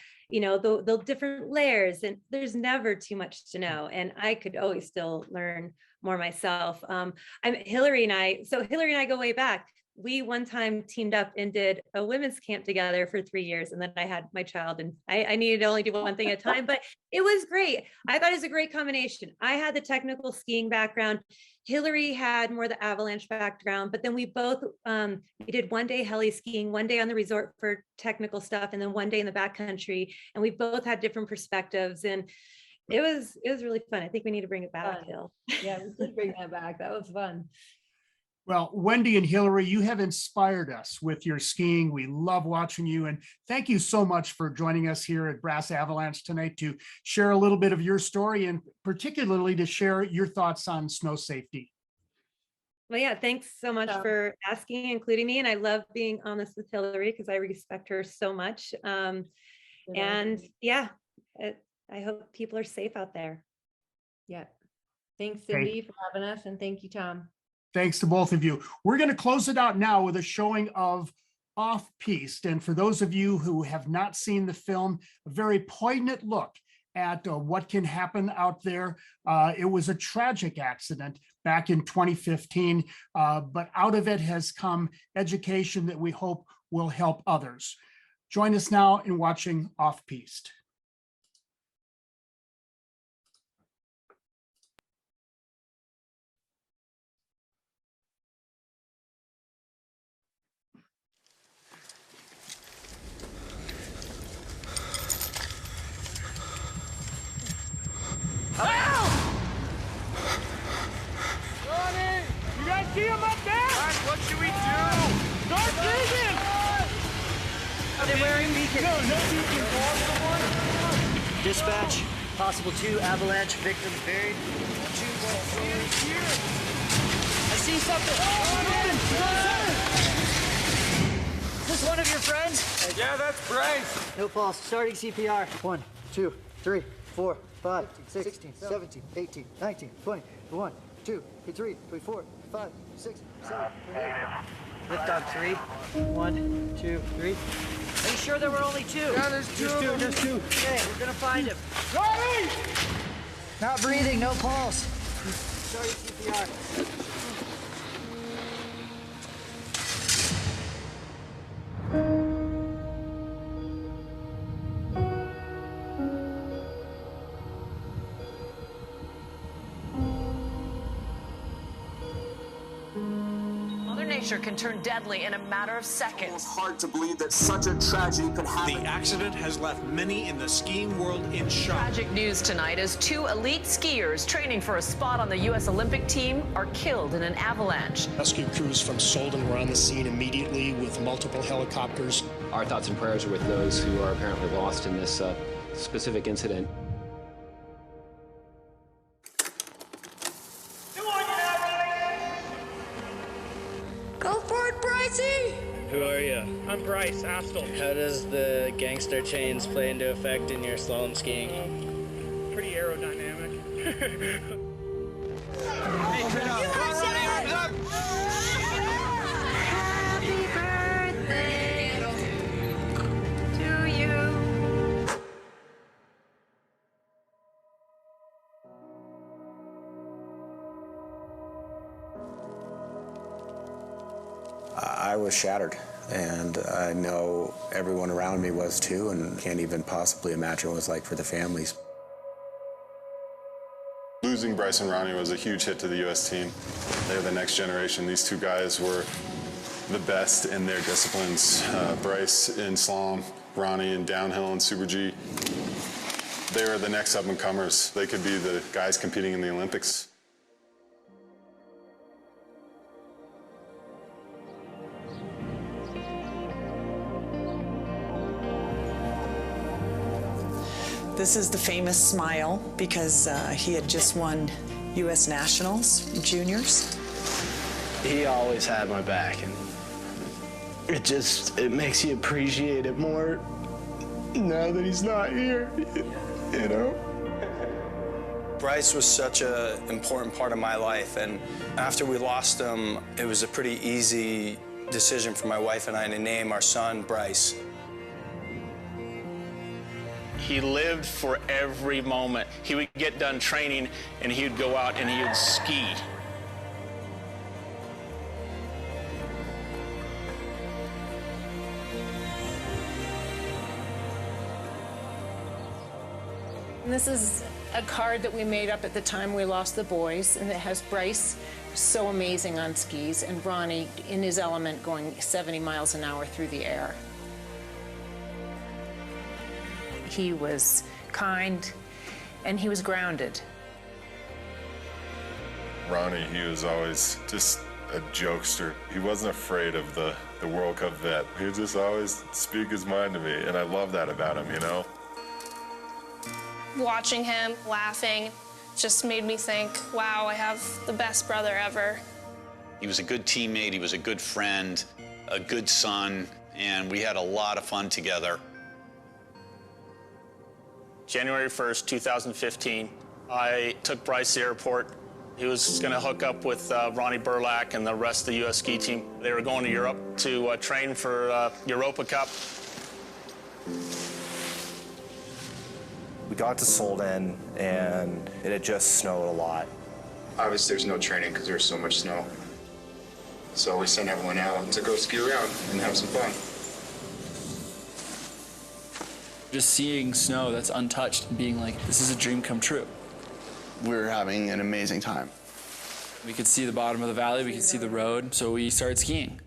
different layers, and there's never too much to know. And I could always still learn more myself. Hilaree and I go way back. We one time teamed up and did a women's camp together for 3 years. And then I had my child, and I needed to only do one thing at a time, but it was great. I thought it was a great combination. I had the technical skiing background. Hilaree had more the avalanche background, but then we both, we did one day heli skiing, one day on the resort for technical stuff, and then one day in the backcountry. And we both had different perspectives, and it was really fun. I think we need to bring it back, Hill.
Yeah, we should bring that back. That was fun.
Well, Wendy and Hilaree, you have inspired us with your skiing. We love watching you. And thank you so much for joining us here at BRASS Avalanche tonight to share a little bit of your story, and particularly to share your thoughts on snow safety.
Well, yeah, thanks so much for asking, including me. And I love being on this with Hilaree because I respect her so much. And yeah, I hope people are safe out there.
Yeah. Thanks, Cindy, for having us. And thank you, Tom.
Thanks to both of you. We're going to close it out now with a showing of Off-Piste. And for those of you who have not seen the film, a very poignant look at what can happen out there. It was a tragic accident back in 2015, but out of it has come education that we hope will help others. Join us now in watching Off-Piste.
See him up there? Guys, what should we do? Start digging!
Are they wearing beacons?
No beacons.
Dispatch, possible 2 avalanche victims buried. 2, 1, 4.
Here.
I see something. Is this one of your friends?
Yeah, that's Bryce.
No pulse. Starting CPR. 1, 2, 3, 4, 5, 16, 17, 18, 19, 20, 1, 2, 3, 24, 5, 6, 7, 8. Lift on 3. 1, 2, 3. Are you sure there were only 2?
Yeah, there's 2.
There's 2. Okay, we're gonna find him.
Charlie!
Not breathing, no pulse. Starting CPR.
glacier can turn deadly in a matter of seconds.
It's hard to believe that such a tragedy could happen.
The accident has left many in the skiing world in shock.
Tragic news tonight as 2 elite skiers training for a spot on the U.S. Olympic team are killed in an avalanche.
Rescue crews from Solden were on the scene immediately with multiple helicopters.
Our thoughts and prayers are with those who are apparently lost in this specific incident.
Go for it, Brycey!
Who are you? I'm Bryce Astle. How does the gangster chains play into effect in your slalom skiing? Pretty aerodynamic.
Hey, turn up. Happy birthday to you.
I was shattered, and I know everyone around me was too, and can't even possibly imagine what it was like for the families.
Losing Bryce and Ronnie was a huge hit to the U.S. team. They're the next generation. These two guys were the best in their disciplines. Bryce in slalom, Ronnie in downhill and Super G. They were the next up-and-comers. They could be the guys competing in the Olympics.
This is the famous smile because he had just won U.S. Nationals Juniors.
He always had my back, and it makes you appreciate it more now that he's not here, you know?
Bryce was such an important part of my life, and after we lost him, it was a pretty easy decision for my wife and I to name our son Bryce.
He lived for every moment. He would get done training and he would go out and he would ski.
And this is a card that we made up at the time we lost the boys, and it has Bryce, so amazing on skis, and Ronnie in his element going 70 miles an hour through the air. He was kind, and he was grounded.
Ronnie, he was always just a jokester. He wasn't afraid of the World Cup vet. He would just always speak his mind to me, and I love that about him, you know?
Watching him laughing just made me think, wow, I have the best brother ever.
He was a good teammate, he was a good friend, a good son, and we had a lot of fun together.
January 1st, 2015, I took Bryce to the airport. He was going to hook up with Ronnie Burlack and the rest of the U.S. ski team. They were going to Europe to train for Europa Cup.
We got to Solden, and it had just snowed a lot.
Obviously, there's no training because there's so much snow. So we sent everyone out to go ski around and have some fun.
Just seeing snow that's untouched and being like, this is a dream come true.
We were having an amazing time.
We could see the bottom of the valley, we could see the road, so we started skiing.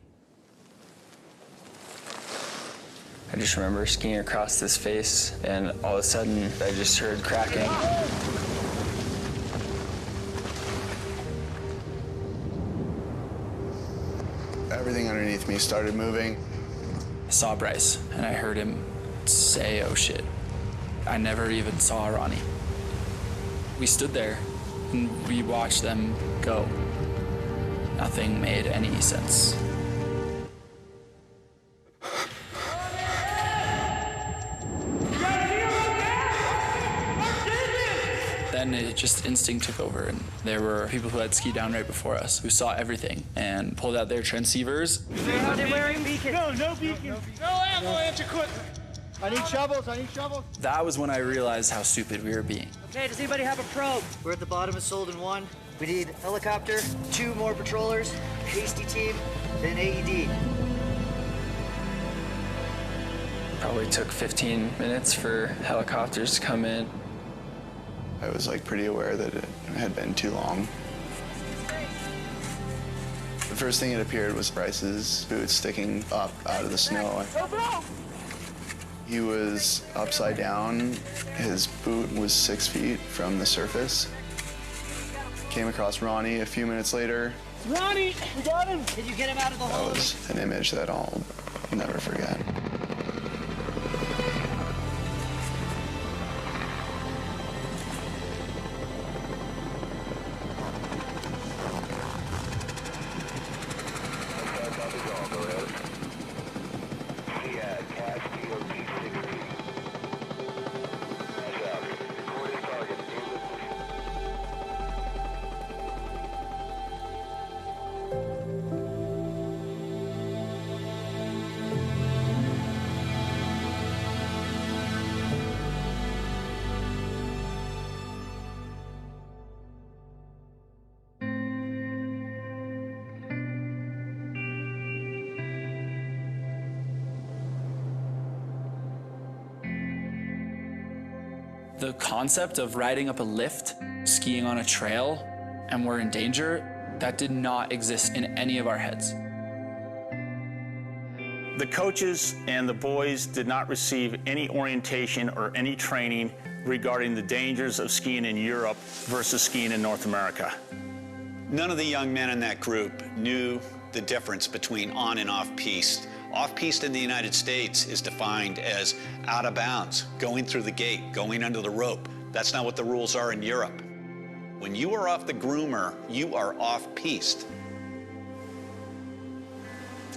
I just remember skiing across this face, and all of a sudden, I just heard cracking.
Everything underneath me started moving.
I saw Bryce, and I heard him say, oh shit. I never even saw Ronnie. We stood there, and we watched them go. Nothing made any sense. Then it just instinct took over, and there were people who had skied down right before us who saw everything and pulled out their transceivers.
They're wearing beacons. No beacons. No avalanche equipment.
I need shovels, I need shovels.
That was when I realized how stupid we were being.
Okay, does anybody have a probe?
We're at the bottom of Solden 1. We need helicopter, 2 more patrollers, hasty team, then AED.
Probably took 15 minutes for helicopters to come in.
I was pretty aware that it had been too long.
The first thing that appeared was Bryce's boots sticking up out of the snow. He was upside down. His boot was 6 feet from the surface. Came across Ronnie a few minutes later.
Ronnie, we got him. Did you get him out of the hole?
That was an image that I'll never forget.
The concept of riding up a lift, skiing on a trail, and we're in danger, that did not exist in any of our heads.
The coaches and the boys did not receive any orientation or any training regarding the dangers of skiing in Europe versus skiing in North America.
None of the young men in that group knew the difference between on and off-piste. Off-piste in the United States is defined as out of bounds, going through the gate, going under the rope. That's not what the rules are in Europe. When you are off the groomer, you are off-piste.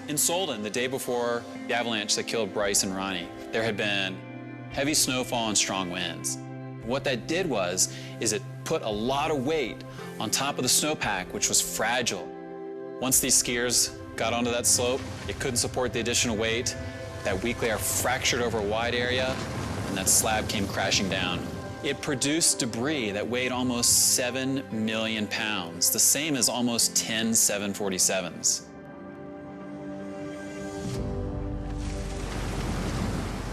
In Solden, the day before the avalanche that killed Bryce and Ronnie, there had been heavy snowfall and strong winds. What that did was, it put a lot of weight on top of the snowpack, which was fragile. Once these skiers got onto that slope, it couldn't support the additional weight. That weak layer fractured over a wide area, and that slab came crashing down. It produced debris that weighed almost 7 million pounds, the same as almost 10 747s.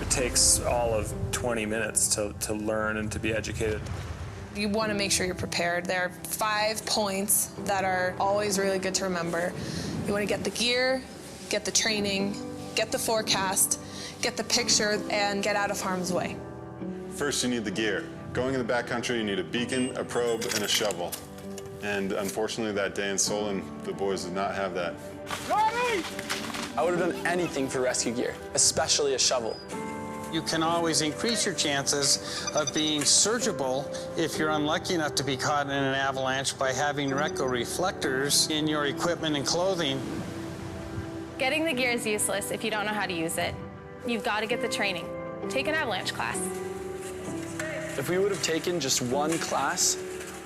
It takes all of 20 minutes to learn and to be educated.
You want to make sure you're prepared. There are 5 points that are always really good to remember. You want to get the gear, get the training, get the forecast, get the picture, and get out of harm's way.
First, you need the gear. Going in the backcountry, you need a beacon, a probe, and a shovel. And unfortunately, that day in Solon, the boys did not have that.
I would have done anything for rescue gear, especially a shovel.
You can always increase your chances of being searchable if you're unlucky enough to be caught in an avalanche by having reflectors in your equipment and clothing.
Getting the gear is useless if you don't know how to use it. You've got to get the training. Take an avalanche class.
If we would have taken just one class,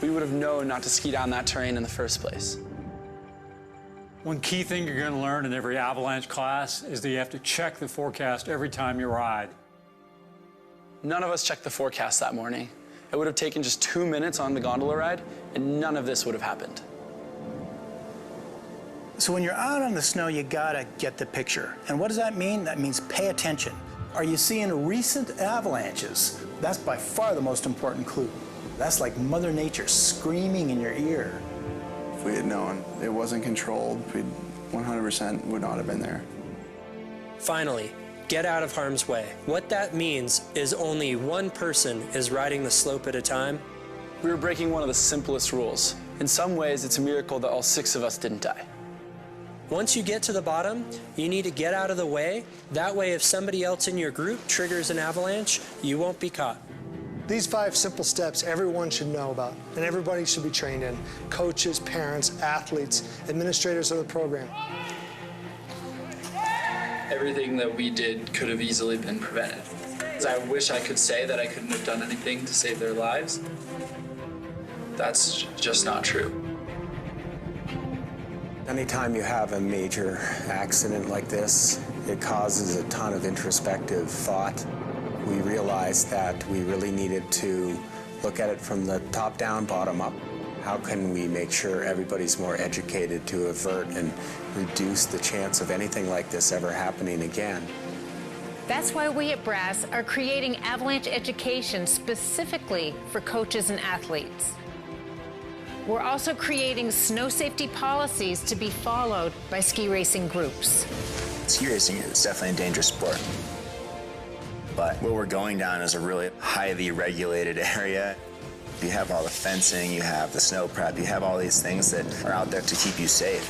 we would have known not to ski down that terrain in the first place.
One key thing you're going to learn in every avalanche class is that you have to check the forecast every time you ride.
None of us checked the forecast that morning. It would have taken just 2 minutes on the gondola ride, and none of this would have happened.
So when you're out on the snow, you gotta get the picture. And what does that mean? That means pay attention. Are you seeing recent avalanches? That's by far the most important clue. That's like Mother Nature screaming in your ear.
If we had known it wasn't controlled, we 100% would not have been there.
Finally, get out of harm's way. What that means is only one person is riding the slope at a time.
We were breaking one of the simplest rules. In some ways, it's a miracle that all 6 of us didn't die.
Once you get to the bottom, you need to get out of the way. That way, if somebody else in your group triggers an avalanche, you won't be caught.
These 5 simple steps everyone should know about, and everybody should be trained in. Coaches, parents, athletes, administrators of the program.
Everything that we did could have easily been prevented. I wish I could say that I couldn't have done anything to save their lives. That's just not true.
Anytime you have a major accident like this, it causes a ton of introspective thought. We realized that we really needed to look at it from the top down, bottom up. How can we make sure everybody's more educated to avert and reduce the chance of anything like this ever happening again?
That's why we at BRASS are creating avalanche education specifically for coaches and athletes. We're also creating snow safety policies to be followed by ski racing groups.
Ski racing is definitely a dangerous sport. But what we're going down is a really highly regulated area. You have all the fencing, you have the snow prep, you have all these things that are out there to keep you safe.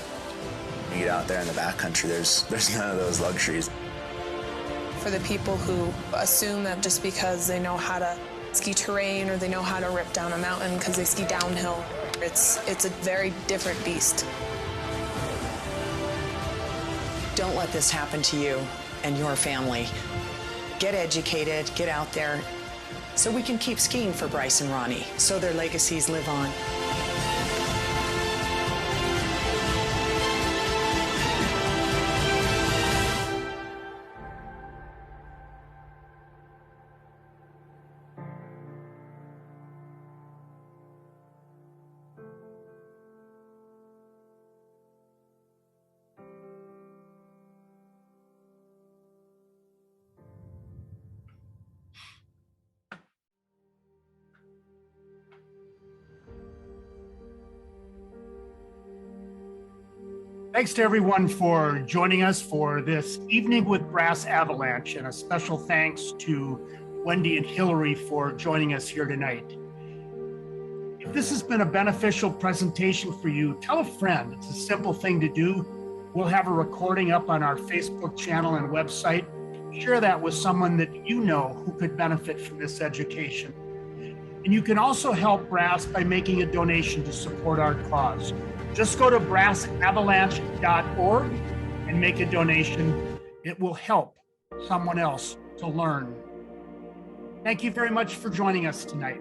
When you get out there in the backcountry, there's none of those luxuries.
For the people who assume that just because they know how to ski terrain or they know how to rip down a mountain because they ski downhill, it's a very different beast.
Don't let this happen to you and your family. Get educated, get out there, so we can keep skiing for Bryce and Ronnie, so their legacies live on.
Thanks to everyone for joining us for this evening with BRASS Avalanche, and a special thanks to Wendy and Hilaree for joining us here tonight. If this has been a beneficial presentation for you, tell a friend. It's a simple thing to do. We'll have a recording up on our Facebook channel and website. Share that with someone that you know who could benefit from this education. And you can also help BRASS by making a donation to support our cause. Just go to brassavalanche.org and make a donation. It will help someone else to learn. Thank you very much for joining us tonight.